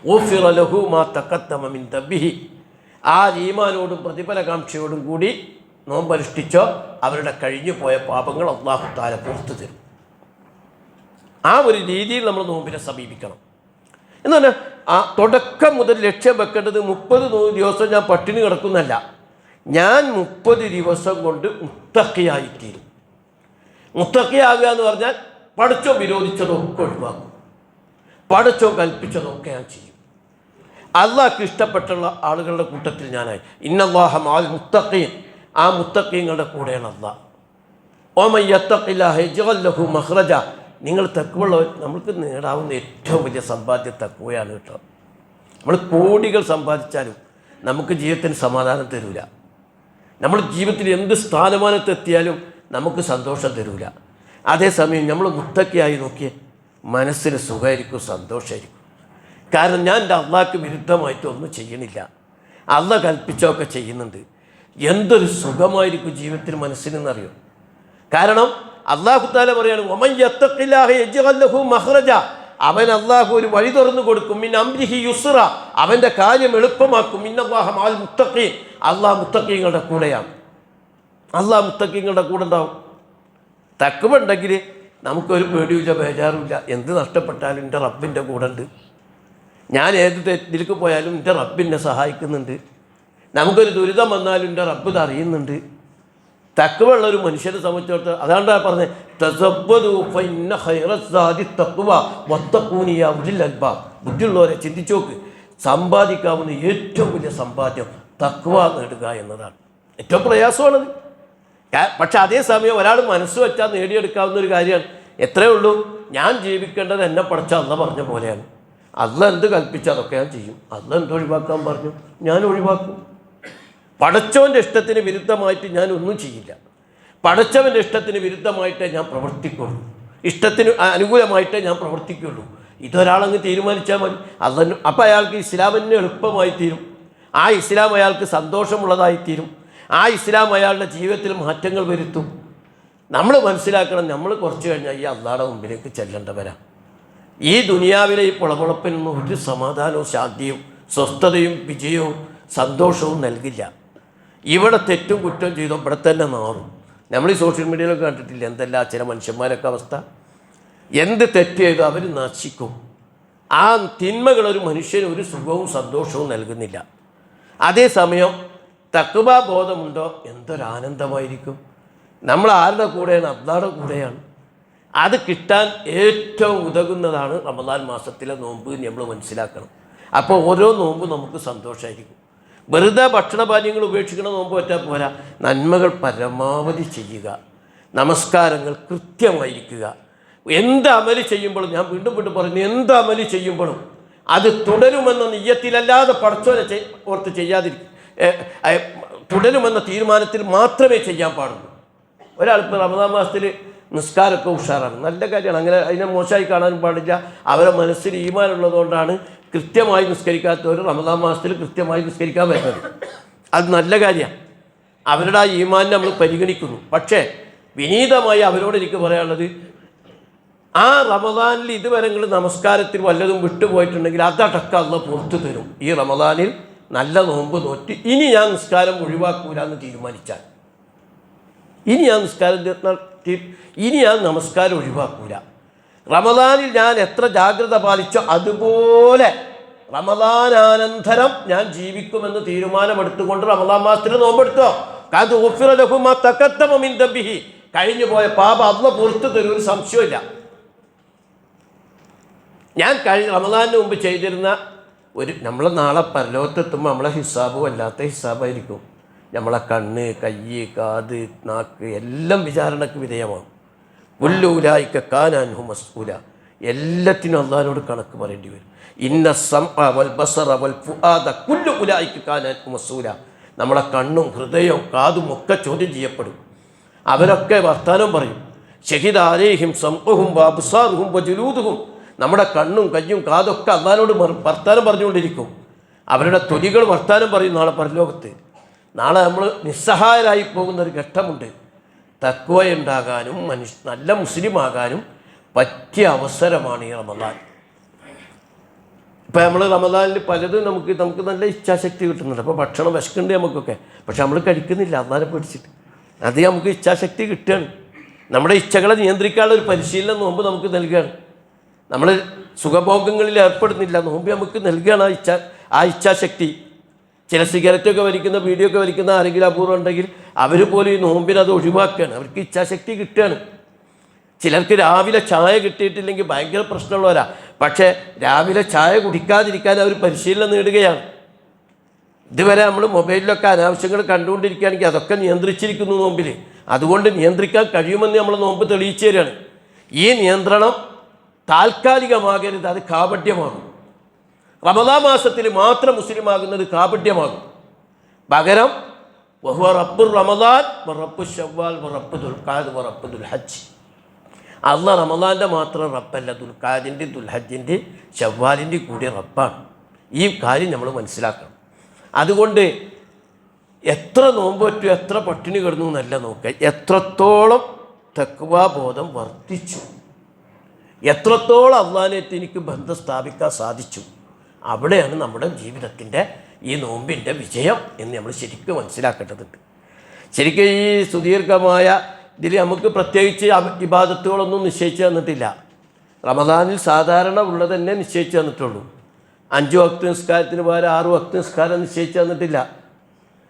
ഗുഫിറ ലഹു മാ തഖദ്ദമ മിൻ ദംബിഹി. ആ ഈമാനോടും പ്രതിഫലകാംക്ഷയോടും കൂടി നോമ്പനുഷ്ഠിച്ചോ അവരുടെ കഴിഞ്ഞു പോയ പാപങ്ങൾ അല്ലാഹു തആല പുറത്തു തരും. ആ ഒരു രീതിയിൽ നമ്മൾ നോമ്പിനെ സമീപിക്കണം. എന്നാണ് ആ തുടക്കം മുതൽ ലക്ഷ്യം വെക്കേണ്ടത് 30 ദിവസം ഞാൻ പട്ടിണി കിടക്കുന്നല്ല, ഞാൻ 30 ദിവസം കൊണ്ട് മുത്തഖിയായിത്തീരും. മുത്തഖിയാകുക എന്ന് പറഞ്ഞാൽ പടച്ചോ വിരോധിച്ചതൊക്കെ ഒഴിവാക്കും, പടച്ചോ കൽപ്പിച്ചതൊക്കെ ഞാൻ ചെയ്യും. അള്ളാഹ്ക്ക് ഇഷ്ടപ്പെട്ടുള്ള ആളുകളുടെ കൂട്ടത്തിൽ ഞാനായി. ഇന്നല്ലാഹ മഅൽ മുത്തഖീൻ, ആ മുത്തഖീങ്ങളുടെ കൂടെയാണ് അള്ളാഹ്. വമൻ യത്തഖില്ലാഹ യജ്അൽ ലഹു മഖ്റജ. നിങ്ങൾ തഖ്വയുള്ളവർ, നമുക്ക് നേടാവുന്ന ഏറ്റവും വലിയ സമ്പാദ്യം തഖ്വയാണ് കേട്ടോ. നമ്മൾ കോടികൾ സമ്പാദിച്ചാലും നമുക്ക് ജീവിതത്തിന് സമാധാനം തരൂല. നമ്മൾ ജീവിതത്തിൽ എന്ത് സ്ഥാനമാനത്തെത്തിയാലും നമുക്ക് സന്തോഷം തരൂല. അതേസമയം നമ്മൾ മുത്തഖിയായി നോക്കിയേ, മനസ്സിന് സുഖമായിരിക്കും, സന്തോഷമായിരിക്കും. കാരണം ഞാൻ എൻ്റെ അള്ളാഹ്ക്ക് വിരുദ്ധമായിട്ട് ഒന്നും ചെയ്യണില്ല, അള്ളാഹ് കൽപ്പിച്ചൊക്കെ ചെയ്യുന്നുണ്ട്. എന്തൊരു സുഖമായിരിക്കും ജീവിതത്തിൽ മനസ്സിനെന്നറിയോ. കാരണം അള്ളാഹു തആല പറയാണ്, വമൻ യത്തഖില്ലാഹ യജ്അൽ ലഹു മഖ്റജ. അവൻ അള്ളാഹു ഒരു വഴി തുറന്നു കൊടുക്കും. മിൻ അംരിഹി യുസ്റ, അവൻ്റെ കാര്യം എളുപ്പമാക്കും. ഇന്നല്ലാഹ മഅൽ മുത്തഖീൻ, അള്ളാഹ് മുത്തഖീങ്ങളുടെ കൂടെയാണ്. അള്ളാഹ് മുത്തഖീങ്ങളുടെ കൂടെ ഉണ്ടാവും. തഖ്വ ഉണ്ടെങ്കിൽ നമുക്കൊരു പേടിയില്ല, ബേജാറുമില്ല. എന്ത് നഷ്ടപ്പെട്ടാലും എൻ്റെ റബ്ബിൻ്റെ കൂടെ ഉണ്ട്. ഞാൻ ഏത് തെറ്റിലേക്ക് പോയാലും എൻ്റെ റബ്ബിനെ സഹായിക്കുന്നുണ്ട്. നമുക്കൊരു ദുരിതം വന്നാലും എൻ്റെ റബ്ബ് ഇത് അറിയുന്നുണ്ട്. തഖ്വ ഉള്ള ഒരു മനുഷ്യനെ സംബന്ധിച്ചിടത്തോളം അതാണ്ടാ പറഞ്ഞത്, തസവ്വദു ഫഇന്ന ഖൈറസ്സാദി തഖ്വ വത്തഖൂനി യാ ഉലിൽ അൽബാബ്. ബുദ്ധിയുള്ളവരെ ചിന്തിച്ചു നോക്ക്, സമ്പാദിക്കാവുന്ന ഏറ്റവും വലിയ സമ്പാദ്യം തഖ്വ നേടുക എന്നതാണ്. ഏറ്റവും പ്രയാസമാണത്. പക്ഷെ അതേസമയം ഒരാൾ മനസ്സ് വെച്ചാൽ നേടിയെടുക്കാവുന്ന ഒരു കാര്യമാണ്. എത്രയേ ഉള്ളൂ, ഞാൻ ജീവിക്കേണ്ടത് എന്നെ പടച്ച അള്ളാഹ് പറഞ്ഞ പോലെയാണ്. അള്ളാഹ് എന്ത് കൽപ്പിച്ചാൽ അതൊക്കെ ഞാൻ ചെയ്യും. അള്ളാഹ് എന്ത് ഒഴിവാക്കാൻ പറഞ്ഞു ഞാൻ ഒഴിവാക്കും. പടച്ചവൻ്റെ ഇഷ്ടത്തിന് വിരുദ്ധമായിട്ട് ഞാൻ ഒന്നും ചെയ്യില്ല. പടച്ചവൻ്റെ ഇഷ്ടത്തിന് വിരുദ്ധമായിട്ടേ ഞാൻ പ്രവർത്തിക്കുള്ളൂ, ഇഷ്ടത്തിന് അനുകൂലമായിട്ടേ ഞാൻ പ്രവർത്തിക്കുള്ളൂ. ഇതൊരാളങ്ങ് തീരുമാനിച്ചാൽ മതി. അള്ളാഹ് അപ്പം അയാൾക്ക് ഇസ്ലാമിന് എളുപ്പമായി തീരും. ആ ഇസ്ലാം അയാൾക്ക് സന്തോഷമുള്ളതായിത്തീരും. ആ ഇസ്ലാം അയാളുടെ ജീവിതത്തിൽ മാറ്റങ്ങൾ വരുത്തും. നമ്മൾ മനസ്സിലാക്കണം, നമ്മൾ കുറച്ച് കഴിഞ്ഞാൽ ഈ അള്ളാഹുടെ മുമ്പിലേക്ക് ചെല്ലേണ്ടവരാ. ഈ ദുനിയാവിലെ ഈ പുളപുളപ്പിൽ നിന്നും ഒരു സമാധാനവും ശാന്തിയും സ്വസ്ഥതയും വിജയവും സന്തോഷവും നൽകില്ല. ഇവിടെ തെറ്റും കുറ്റം ചെയ്തോ ഇവിടെ തന്നെ നാറും. നമ്മൾ ഈ സോഷ്യൽ മീഡിയയിലൊക്കെ കണ്ടിട്ടില്ല എന്തെല്ലാം ചില മനുഷ്യന്മാരൊക്കെ അവസ്ഥ. എന്ത് തെറ്റ് ചെയ്തോ അവർ നശിക്കും. ആ തിന്മകളൊരു മനുഷ്യന് ഒരു സുഖവും സന്തോഷവും നൽകുന്നില്ല. അതേസമയം തഖ്വ ബോധമുണ്ടോ എന്തൊരാനന്ദമായിരിക്കും. നമ്മൾ ആരുടെ കൂടെയാണ്? അള്ളാഹുടെ കൂടെയാണ്. അത് കിട്ടാൻ ഏറ്റവും ഉതകുന്നതാണ് റമദാൻ മാസത്തിലെ നോമ്പ് നമ്മൾ മനസ്സിലാക്കണം. അപ്പോൾ ഓരോ നോമ്പും നമുക്ക് സന്തോഷമായിരിക്കും. വെറുതെ ഭക്ഷണപാനീയങ്ങൾ ഉപേക്ഷിക്കണം നോമ്പ് പറ്റാൻ പോരാ. നന്മകൾ പരമാവധി ചെയ്യുക, നമസ്കാരങ്ങൾ കൃത്യമായിരിക്കുക. എന്ത് അമല് ചെയ്യുമ്പോഴും, ഞാൻ വീണ്ടും പറഞ്ഞു, എന്ത് അമല് ചെയ്യുമ്പോഴും അത് തുടരുമെന്ന നിയ്യത്തിലല്ലാതെ പടച്ചോനെ ഓർത്ത് തുടരുമെന്ന തീരുമാനത്തിൽ മാത്രമേ ചെയ്യാൻ പാടുള്ളൂ. ഒരാളിപ്പോൾ റമദാൻ മാസത്തിൽ നിസ്കാരമൊക്കെ ഉഷാറാണ്, നല്ല കാര്യമാണ്, അങ്ങനെ അതിനെ മോശമായി കാണാനും പാടില്ല. അവരുടെ മനസ്സിൽ ഈമാനുള്ളതുകൊണ്ടാണ് കൃത്യമായി നിസ്കരിക്കാത്തവർ റമദാൻ മാസത്തിൽ കൃത്യമായി നിസ്കരിക്കാൻ വരുന്നത്. അത് നല്ല കാര്യമാണ്. അവരുടെ ആ ഈമാനിനെ നമ്മൾ പരിഗണിക്കുന്നു. പക്ഷേ വിനീതമായി അവരോട് എനിക്ക് പറയാനുള്ളത്, ആ റമദാനിൽ ഇതുവരെ നിങ്ങൾ നമസ്കാരത്തിൽ വല്ലതും വിട്ടുപോയിട്ടുണ്ടെങ്കിൽ അതടക്കം അള്ളാഹ് പുറത്തു തരും. ഈ റമദാനിൽ നല്ല നോമ്പ് നോറ്റ് ഇനി ഞാൻ നിസ്കാരം ഒഴിവാക്കൂല എന്ന് തീരുമാനിച്ചാൽ, ഇനി ഞാൻ നമസ്കാരം ഒഴിവാക്കൂല, റമദാനിൽ ഞാൻ എത്ര ജാഗ്രത പാലിച്ചോ അതുപോലെ റമദാനാനന്തരം ഞാൻ ജീവിക്കുമെന്ന് തീരുമാനമെടുത്തുകൊണ്ട് റമദാൻ മാസത്തിൽ നോമ്പെടുത്തോ. അത് ഒഫിറലഹുമാ തഖദ്ദമ മിൻ ദംബിഹി, കഴിഞ്ഞു പോയ പാപം അള്ളാഹ് പുറത്തു തരും, ഒരു സംശയമില്ല. ഞാൻ റമദാനിന് മുമ്പ് ചെയ്തിരുന്ന നമ്മൾ നാളെ പരലോകത്തെത്തുമ്പോൾ നമ്മളെ ഹിസാബും അല്ലാത്ത ഹിസാബായിരിക്കും. നമ്മളെ കണ്ണ്, കൈ, കാത്, നാക്ക് എല്ലാം വിചാരണക്ക് വിധേയമാകും. കുല്ലൂലായിക്ക കാനാൻഹു മസ്ഊല, എല്ലാത്തിനും അള്ളാഹിനോട് കണക്ക് പറയേണ്ടി വരും. ഇന്ന സമഅ വൽ ബസറ വൽ ഫുആദ കുല്ലു ഉലായിക്ക കാനാൻഹു മസ്ഊല, നമ്മളെ കണ്ണും ഹൃദയവും കാതും ഒക്കെ ചോദ്യം ചെയ്യപ്പെടും. അവരൊക്കെ വർത്താനം പറയും. ഷഹിദ അലൈഹിം സമഉഹും വഅബ്സാറുഹും വജുലൂദുഹും, നമ്മുടെ കണ്ണും കയ്യും കാതൊക്കെ അള്ളാഹിനോട് വർത്താനം പറഞ്ഞുകൊണ്ടിരിക്കും. അവരുടെ തൊലികൾ വർത്താനം പറയും നാളെ പരലോകത്ത്. നാളെ നമ്മൾ നിസ്സഹായരായി പോകുന്നൊരു ഘട്ടമുണ്ട്. തഖ്വയുണ്ടാകാനും നല്ല മുസ്ലിമാകാനും പറ്റിയ അവസരമാണ് ഈ റമദാൻ. ഇപ്പം നമ്മൾ റമദാനിൽ പലതും നമുക്ക് നല്ല ഇച്ഛാശക്തി കിട്ടുന്നുണ്ട്. അപ്പോൾ ഭക്ഷണം വിശക്കുന്നുണ്ട് നമുക്കൊക്കെ, പക്ഷെ നമ്മൾ കഴിക്കുന്നില്ല അള്ളാഹിനെ പേടിച്ചിട്ട്. അത് നമുക്ക് ഇച്ഛാശക്തി കിട്ടുകയാണ്. നമ്മുടെ ഇച്ഛകളെ നിയന്ത്രിക്കാനുള്ള ഒരു പരിശീലനം നോമ്പ് നമുക്ക് നൽകുകയാണ്. നമ്മൾ സുഖഭോഗങ്ങളിൽ ഏർപ്പെടുന്നില്ല, നോമ്പ് നമുക്ക് നൽകുകയാണ് ആ ഇച്ഛാശക്തി. ചില സിഗരറ്റൊക്കെ വലിക്കുന്ന, വീഡിയോ ഒക്കെ വലിക്കുന്ന ആരെങ്കിലും അപൂർവം ഉണ്ടെങ്കിൽ അവർ പോലും ഈ നോമ്പിന് അത് ഒഴിവാക്കുകയാണ്. അവർക്ക് ഇച്ഛാശക്തി കിട്ടുകയാണ്. ചിലർക്ക് രാവിലെ ചായ കിട്ടിയിട്ടില്ലെങ്കിൽ ഭയങ്കര പ്രശ്നമുള്ളവരാ, പക്ഷേ രാവിലെ ചായ കുടിക്കാതിരിക്കാൻ അവർ പരിശീലനം നേടുകയാണ്. ഇതുവരെ നമ്മൾ മൊബൈലിലൊക്കെ അനാവശ്യങ്ങൾ കണ്ടുകൊണ്ടിരിക്കുകയാണെങ്കിൽ അതൊക്കെ നിയന്ത്രിച്ചിരിക്കുന്നു നോമ്പിൽ. അതുകൊണ്ട് നിയന്ത്രിക്കാൻ കഴിയുമെന്ന് നമ്മൾ നോമ്പ് തെളിയിച്ചു തരികയാണ്. ഈ നിയന്ത്രണം താൽക്കാലികമാകരുത്, അത് കാപട്യമാകും. റമദാൻ മാസത്തിൽ മാത്രം മുസ്ലിമാകുന്നത് കാപട്യമാകും. പകരം വഹുവ റബ്ബുർ റമദാൻ വറബ്ബു ശവ്വാൽ വറബ്ബു ദുൽഖഅദ് വറബ്ബു ദുൽഹജ്ജ്, അള്ളാഹ് റമദാൻ്റെ മാത്രം റബ്ബല്ല, ദുൽഖഅദിൻ്റെ ദുൽഹജ്ജിൻ്റെ ശവ്വാലിൻ്റെ കൂടി റബ്ബാണ്. ഈ കാര്യം നമ്മൾ മനസ്സിലാക്കണം. അതുകൊണ്ട് എത്ര നോമ്പ് പറ്റും, എത്ര പട്ടിണി കിടന്നു എന്നല്ല നോക്കുക, എത്രത്തോളം തഖ്വാ ബോധം വർദ്ധിച്ചു, എത്രത്തോളം അള്ളാഹിനായിട്ട് എനിക്ക് ബന്ധം സ്ഥാപിക്കാൻ സാധിച്ചു, അവിടെയാണ് നമ്മുടെ ജീവിതത്തിൻ്റെ ഈ നോമ്പിൻ്റെ വിജയം എന്ന് നമ്മൾ ശരിക്കും മനസ്സിലാക്കേണ്ടതുണ്ട്. ശരിക്കും ഈ സുദീർഘമായ ഇതിൽ നമുക്ക് പ്രത്യേകിച്ച് ഇബാദത്തുകളൊന്നും നിശ്ചയിച്ച് തന്നിട്ടില്ല. റമദാനിൽ സാധാരണ ഉള്ളത് തന്നെ നിശ്ചയിച്ച് തന്നിട്ടുള്ളൂ. 5 വക്ത് നിസ്കാരത്തിന് പകരം 6 വക്ത് നിസ്കാരം നിശ്ചയിച്ച് തന്നിട്ടില്ല.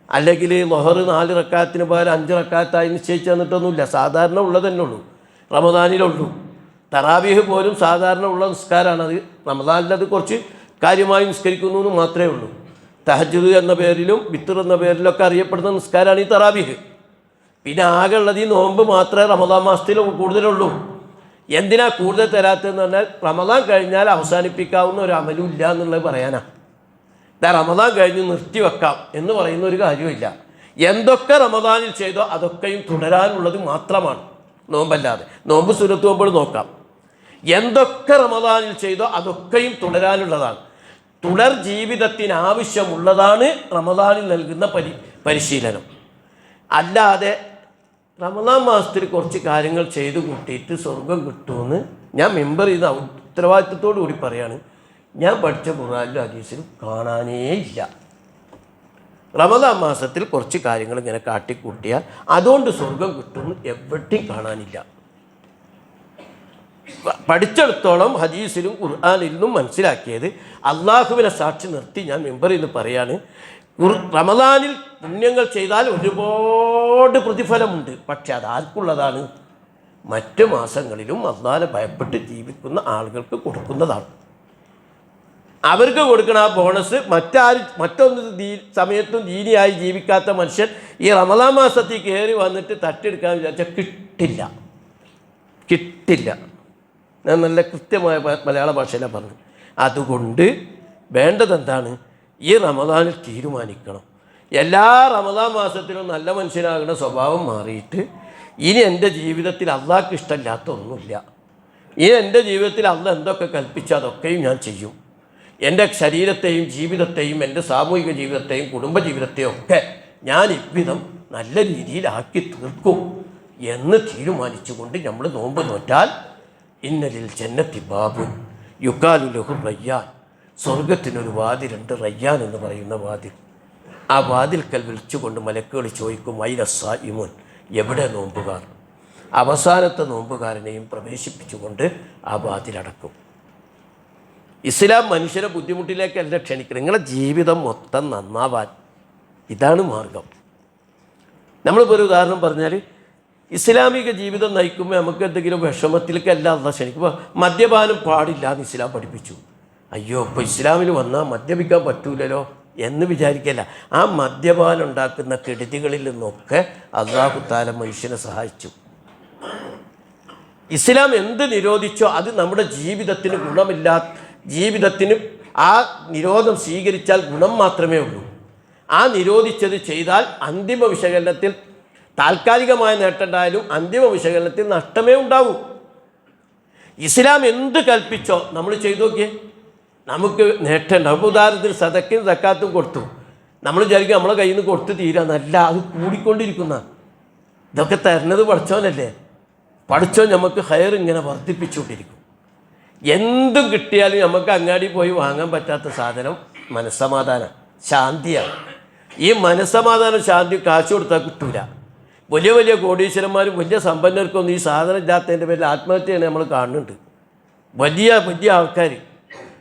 അല്ലെങ്കിൽ ലൊഹർ 4 റക്കാത്തിന് പകരം 5 റക്കാത്തായി നിശ്ചയിച്ച് തന്നിട്ടൊന്നുമില്ല. സാധാരണ ഉള്ളത് തന്നെ ഉള്ളൂ, റമദാനിലുള്ളൂ. തറാവീഹ് പോലും സാധാരണ ഉള്ള നിസ്കാരമാണ്. അത് റമദാനിലത് കുറച്ച് കാര്യമായി നിസ്കരിക്കുന്നു എന്ന് മാത്രമേ ഉള്ളൂ. തഹജ്ജുദ് എന്ന പേരിലും വിത്ർ എന്ന പേരിലൊക്കെ അറിയപ്പെടുന്ന നിസ്കാരമാണ് ഈ തറാവീഹ്. പിന്നെ ആകെ ഉള്ളത് ഈ നോമ്പ് മാത്രമേ റമദാൻ മാസത്തിൽ കൂടുതലുള്ളൂ. എന്തിനാ കൂടുതൽ തരാത്തതെന്ന് പറഞ്ഞാൽ റമദാൻ കഴിഞ്ഞാൽ അവസാനിപ്പിക്കാവുന്ന ഒരു അമലും ഇല്ല എന്നുള്ളത് പറയാനാണ്. റമദാൻ കഴിഞ്ഞ് നിർത്തിവെക്കാം എന്ന് പറയുന്ന ഒരു കാര്യമില്ല. എന്തൊക്കെ റമദാനിൽ ചെയ്തോ അതൊക്കെയും തുടരാനുള്ളത് മാത്രമാണ് നോമ്പല്ലാതെ. നോമ്പ് സുന്നത്ത് നോമ്പ് നോക്കാം. എന്തൊക്കെ റമദാനിൽ ചെയ്തോ അതൊക്കെയും തുടരാനുള്ളതാണ്. തുടർ ജീവിതത്തിന് ആവശ്യമുള്ളതാണ് റമദാനിൽ നൽകുന്ന പരിശീലനം. അല്ലാതെ റമദാൻ മാസത്തിൽ കുറച്ച് കാര്യങ്ങൾ ചെയ്തു കൂട്ടിയിട്ട് സ്വർഗം കിട്ടുമെന്ന് ഞാൻ മെമ്പർ ചെയ്ത ഉത്തരവാദിത്വത്തോടു കൂടി പറയാണ്. ഞാൻ പഠിച്ച ഖുർആനിലും ഹദീസിലും കാണാനേ ഇല്ല. റമദാൻ മാസത്തിൽ കുറച്ച് കാര്യങ്ങൾ ഇങ്ങനെ കാട്ടിക്കൂട്ടിയാൽ അതുകൊണ്ട് സ്വർഗം കിട്ടുമെന്ന് എവിടെയും കാണാനില്ല. പഠിച്ചിടത്തോളം ഹദീസിലും ഖുർആനിലും മനസ്സിലാക്കിയത്, അള്ളാഹുവിനെ സാക്ഷി നിർത്തി ഞാൻ മെമ്പറിൽ നിന്ന് പറയാണ്, റമദാനിൽ പുണ്യങ്ങൾ ചെയ്താൽ ഒരുപാട് പ്രതിഫലമുണ്ട്. പക്ഷെ അതാർക്കുള്ളതാണ്? മറ്റ് മാസങ്ങളിലും അള്ളാഹുവിനെ ഭയപ്പെട്ട് ജീവിക്കുന്ന ആളുകൾക്ക് കൊടുക്കുന്നതാണ്. അവർക്ക് കൊടുക്കുന്ന ആ ബോണസ് മറ്റൊന്ന് സമയത്തും ദീനിയായി ജീവിക്കാത്ത മനുഷ്യൻ ഈ റമദാൻ മാസത്തിൽ കയറി വന്നിട്ട് തട്ടിയെടുക്കാൻ വിചാരിച്ചാൽ കിട്ടില്ല. ഞാൻ നല്ല കൃത്യമായ മലയാള ഭാഷയിലാണ് പറഞ്ഞു. അതുകൊണ്ട് വേണ്ടതെന്താണ്? ഈ റമദാനിൽ തീരുമാനിക്കണം. എല്ലാ റമദാൻ മാസത്തിലും നല്ല മനുഷ്യനാകുന്ന സ്വഭാവം മാറിയിട്ട് ഇനി എൻ്റെ ജീവിതത്തിൽ അള്ളാഹ്ക്ക് ഇഷ്ടമില്ലാത്ത ഒന്നുമില്ല. ഇനി എൻ്റെ ജീവിതത്തിൽ അള്ളാഹ് എന്തൊക്കെ കൽപ്പിച്ച അതൊക്കെയും ഞാൻ ചെയ്യും. എൻ്റെ ശരീരത്തെയും ജീവിതത്തെയും എൻ്റെ സാമൂഹിക ജീവിതത്തെയും കുടുംബജീവിതത്തെയും ഒക്കെ ഞാൻ ഇவ்விധം നല്ല രീതിയിലാക്കി തീർക്കും എന്ന് തീരുമാനിച്ചുകൊണ്ട് നമ്മൾ നോമ്പ് നോറ്റാൽ, ഇന്നലിൽ ജന്നത്തി ബാബുൻ യുക്കാലു ലഹു റയ്യാൻ, സ്വർഗത്തിനൊരു വാതിലുണ്ട്, റയ്യാൻ എന്ന് പറയുന്ന വാതിൽ. ആ വാതിൽക്കൽ വിളിച്ചുകൊണ്ട് മലക്കുകൾ ചോദിക്കും, ഐന സായിമുൻ, എവിടെ നോമ്പുകാർ? അവസാനത്തെ നോമ്പുകാരനെയും പ്രവേശിപ്പിച്ചുകൊണ്ട് ആ വാതിലടക്കും. ഇസ്ലാം മനുഷ്യരെ ബുദ്ധിമുട്ടിലേക്കല്ല ക്ഷണിക്കുന്നത്. നിങ്ങളുടെ ജീവിതം മൊത്തം നന്നാവാൻ ഇതാണ് മാർഗം. നമ്മളിപ്പോൾ ഒരു ഉദാഹരണം പറഞ്ഞാൽ, ഇസ്ലാമിക ജീവിതം നയിക്കുമ്പോൾ നമുക്ക് എന്തെങ്കിലും വിഷമത്തിലേക്കല്ല അള്ളാഹ് ക്ഷണിക്കുമ്പോൾ മദ്യപാനം പാടില്ല എന്ന് ഇസ്ലാം പഠിപ്പിച്ചു. അയ്യോ, ഇപ്പോൾ ഇസ്ലാമിൽ വന്നാൽ മദ്യപിക്കാൻ പറ്റൂലല്ലോ എന്ന് വിചാരിക്കല്ല. ആ മദ്യപാനം ഉണ്ടാക്കുന്ന കെടുതികളിൽ നിന്നൊക്കെ അല്ലാഹു തആല മനുഷ്യനെ സഹായിച്ചു. ഇസ്ലാം എന്ത് നിരോധിച്ചോ അത് നമ്മുടെ ജീവിതത്തിന് ജീവിതത്തിന് ആ നിരോധം സ്വീകരിച്ചാൽ ഗുണം മാത്രമേ ഉള്ളൂ. ആ നിരോധിച്ചത് ചെയ്താൽ അന്തിമ വിശകലനത്തിൽ താൽക്കാലികമായ നേട്ടമുണ്ടായാലും അന്തിമ വിശകലനത്തിൽ നഷ്ടമേ ഉണ്ടാവൂ. ഇസ്ലാം എന്ത് കൽപ്പിച്ചോ നമ്മൾ ചെയ്തു നോക്കിയേ, നമുക്ക് നേട്ടം ഉണ്ടാവും. ഉദാഹരണത്തിന് സദക്കയും സക്കാത്തും കൊടുത്തു, നമ്മൾ വിചാരിക്കും നമ്മളെ കയ്യിൽ നിന്ന് കൊടുത്ത് തീരാന്നല്ല, അത് കൂടിക്കൊണ്ടിരിക്കുന്ന. ഇതൊക്കെ തരുന്നത് പഠിച്ചോനല്ലേ. പഠിച്ചോൻ നമുക്ക് ഹയർ ഇങ്ങനെ വർദ്ധിപ്പിച്ചുകൊണ്ടിരിക്കും. എന്തും കിട്ടിയാലും നമുക്ക് അങ്ങാടി പോയി വാങ്ങാൻ പറ്റാത്ത സാധനം മനസ്സമാധാനം, ശാന്തിയാണ്. ഈ മനസ്സമാധാനം ശാന്തി കാശ് കൊടുത്താൽ കിട്ടൂല. വലിയ വലിയ കോടീശ്വരന്മാരും വലിയ സമ്പന്നർക്കൊന്നും ഈ സാധനം ഇല്ലാത്തതിൻ്റെ പേരിൽ ആത്മഹത്യയാണ് നമ്മൾ കാണുന്നുണ്ട്. വലിയ വലിയ ആൾക്കാർ,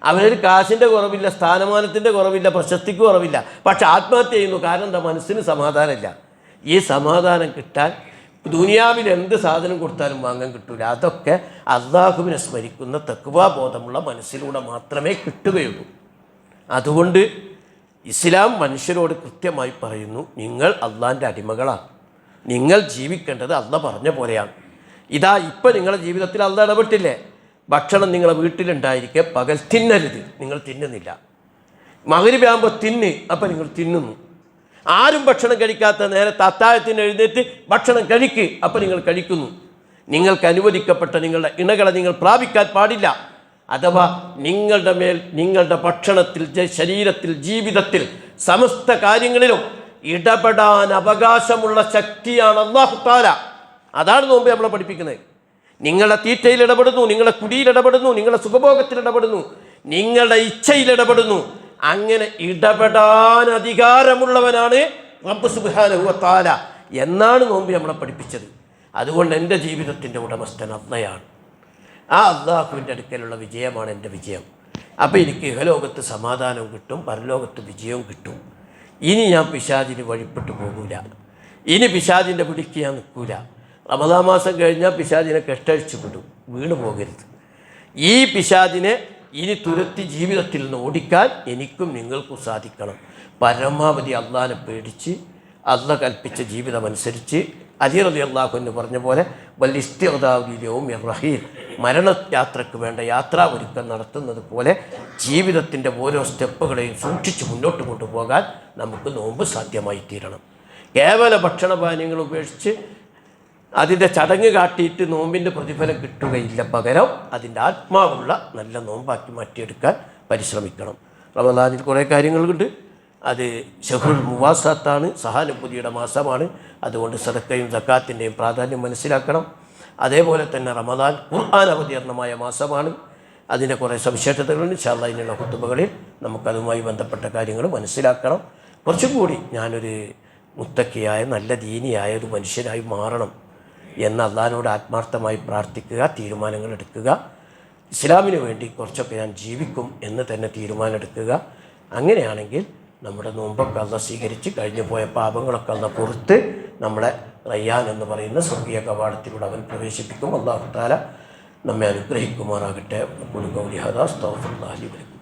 അവരിൽ കാശിൻ്റെ കുറവില്ല, സ്ഥാനമാനത്തിൻ്റെ കുറവില്ല, പ്രശസ്തിക്ക് കുറവില്ല, പക്ഷെ ആത്മഹത്യ ചെയ്യുന്നു. കാരണം എന്താ? മനസ്സിന് സമാധാനമില്ല. ഈ സമാധാനം കിട്ടാൻ ദുനിയാവിൽ എന്ത് സാധനം കൊടുത്താലും വാങ്ങാൻ കിട്ടൂല. അതൊക്കെ അല്ലാഹുവിനെ സ്മരിക്കുന്ന തഖ്വാ ബോധമുള്ള മനസ്സിലൂടെ മാത്രമേ കിട്ടുകയുള്ളൂ. അതുകൊണ്ട് ഇസ്ലാം മനുഷ്യരോട് കൃത്യമായി പറയുന്നു, നിങ്ങൾ അള്ളാഹിൻ്റെ അടിമകളാണ്, നിങ്ങൾ ജീവിക്കേണ്ടത് അള്ളാഹ് പറഞ്ഞ പോലെയാണ്. ഇതാ ഇപ്പം നിങ്ങളുടെ ജീവിതത്തിൽ അള്ളാഹ് ഇടപെട്ടില്ലേ? ഭക്ഷണം നിങ്ങളെ വീട്ടിലുണ്ടായിരിക്കെ പകൽ തിന്നരുത്, നിങ്ങൾ തിന്നുന്നില്ല. മഗ്‌രിബാകുമ്പോൾ തിന്ന്, അപ്പം നിങ്ങൾ തിന്നുന്നു. ആരും ഭക്ഷണം കഴിക്കാത്ത നേരത്തെ അത്താഴത്തിന് എഴുന്നേറ്റ് ഭക്ഷണം കഴിക്ക്, അപ്പം നിങ്ങൾ കഴിക്കുന്നു. നിങ്ങൾക്ക് അനുവദിക്കപ്പെട്ട നിങ്ങളുടെ ഇണകളെ നിങ്ങൾ പ്രാപിക്കാൻ പാടില്ല. അഥവാ നിങ്ങളുടെ മേൽ നിങ്ങളുടെ ഭക്ഷണത്തിൽ, ശരീരത്തിൽ, ജീവിതത്തിൽ, സമസ്ത കാര്യങ്ങളിലും ഇടപെടാൻ അവകാശമുള്ള ശക്തിയാണ് അല്ലാഹു തആല. അതാണ് നോമ്പ് നമ്മളെ പഠിപ്പിക്കുന്നത്. നിങ്ങളുടെ തീറ്റയിൽ ഇടപെടുന്നു, നിങ്ങളുടെ കുടിയിൽ ഇടപെടുന്നു, നിങ്ങളുടെ സുഖഭോഗത്തിൽ ഇടപെടുന്നു, നിങ്ങളുടെ ഇച്ഛയിൽ ഇടപെടുന്നു. അങ്ങനെ ഇടപെടാൻ അധികാരമുള്ളവനാണ് റബ്ബ് സുബ്ഹാനഹു വ തആല എന്നാണ് നോമ്പ് നമ്മളെ പഠിപ്പിച്ചത്. അതുകൊണ്ട് എൻ്റെ ജീവിതത്തിൻ്റെ ഉടമസ്ഥൻ അള്ളയാണ്. ആ അള്ളാഹുവിൻ്റെ അടുക്കലുള്ള വിജയമാണ് എൻ്റെ വിജയം. അപ്പോൾ എനിക്ക് ഇഹലോകത്ത് സമാധാനവും കിട്ടും, പരലോകത്ത് വിജയവും കിട്ടും. ഇനി ഞാൻ പിശാചിന് വഴിപ്പെട്ടു പോകൂല, ഇനി പിശാചിൻ്റെ പിടിക്ക് ഞാൻ നിൽക്കൂല. റമദാൻ മാസം കഴിഞ്ഞാൽ പിശാചിനെ കെട്ടഴിച്ചു വിടും, വീണു പോകരുത്. ഈ പിശാചിനെ ഇനി തുരത്തി ജീവിതത്തിൽ നിന്ന് ഓടിക്കാൻ എനിക്കും നിങ്ങൾക്കും സാധിക്കണം. പരമാവധി അള്ളാഹിനെ പേടിച്ച് അള്ളാഹ് കൽപ്പിച്ച ജീവിതമനുസരിച്ച് അലി റളിയല്ലാഹു അൻഹു പറഞ്ഞ പോലെ വല്ലിസ്തിഗ്ദാഉ റഹീൽ, മരണയാത്രയ്ക്ക് വേണ്ട യാത്രാ ഒരുക്കം നടത്തുന്നത് പോലെ ജീവിതത്തിൻ്റെ ഓരോ സ്റ്റെപ്പുകളെയും സൂക്ഷിച്ച് മുന്നോട്ട് കൊണ്ടുപോകാൻ നമുക്ക് നോമ്പ് സാധ്യമായി തീരണം. കേവല ഭക്ഷണപാനീയങ്ങൾ ഉപേക്ഷിച്ച് അതിൻ്റെ ചടങ്ങ് കാട്ടിയിട്ട് നോമ്പിൻ്റെ പ്രതിഫലം കിട്ടുകയില്ല. പകരം അതിൻ്റെ ആത്മാവുള്ള നല്ല നോമ്പാക്കി മാറ്റിയെടുക്കാൻ പരിശ്രമിക്കണം. റമദാനിൽ കുറേ കാര്യങ്ങളുണ്ട്. അത് ഷഹ്റുൽ മുവാസാത്താണ്, സഹാനുഭൂതിയുടെ മാസമാണ്. അതുകൊണ്ട് സദക്കയും സക്കാത്തിൻ്റെയും പ്രാധാന്യം മനസ്സിലാക്കണം. അതേപോലെ തന്നെ റമദാൻ ഖുർആൻ അവതീർണമായ മാസമാണ്. അതിൻ്റെ കുറേ സവിശേഷതകളുണ്ട്. ഇൻഷാ അല്ലാഹ് ഇതിനുള്ള ഖുതുബകളിൽ നമുക്കതുമായി ബന്ധപ്പെട്ട കാര്യങ്ങൾ മനസ്സിലാക്കണം. കുറച്ചും കൂടി ഞാനൊരു മുത്തക്കിയായ നല്ല ദീനിയായ ഒരു മനുഷ്യനായി മാറണം എന്ന് അള്ളാഹിനോട് ആത്മാർത്ഥമായി പ്രാർത്ഥിക്കുക, തീരുമാനങ്ങൾ എടുക്കുക. ഇസ്ലാമിന് വേണ്ടി കുറച്ചൊക്കെ ഞാൻ ജീവിക്കും എന്ന് തന്നെ തീരുമാനമെടുക്കുക. അങ്ങനെയാണെങ്കിൽ നമ്മുടെ നോമ്പൊക്കെ അള്ളാഹ് സ്വീകരിച്ച് കഴിഞ്ഞു പോയ പാപങ്ങളൊക്കെ അള്ളാഹ് പുറത്ത് നമ്മളെ റയ്യാൻ എന്ന് പറയുന്ന സ്വർഗീയ കവാടത്തിലൂടെ അവൻ പ്രവേശിപ്പിക്കും. അല്ലാഹു തആല നമ്മെ അനുഗ്രഹിക്കുമാറാകട്ടെ. ഖുൽ ഖൗലി ഹദാ അസ്തഗ്ഫിറുല്ലാഹി ലി വലക്കും.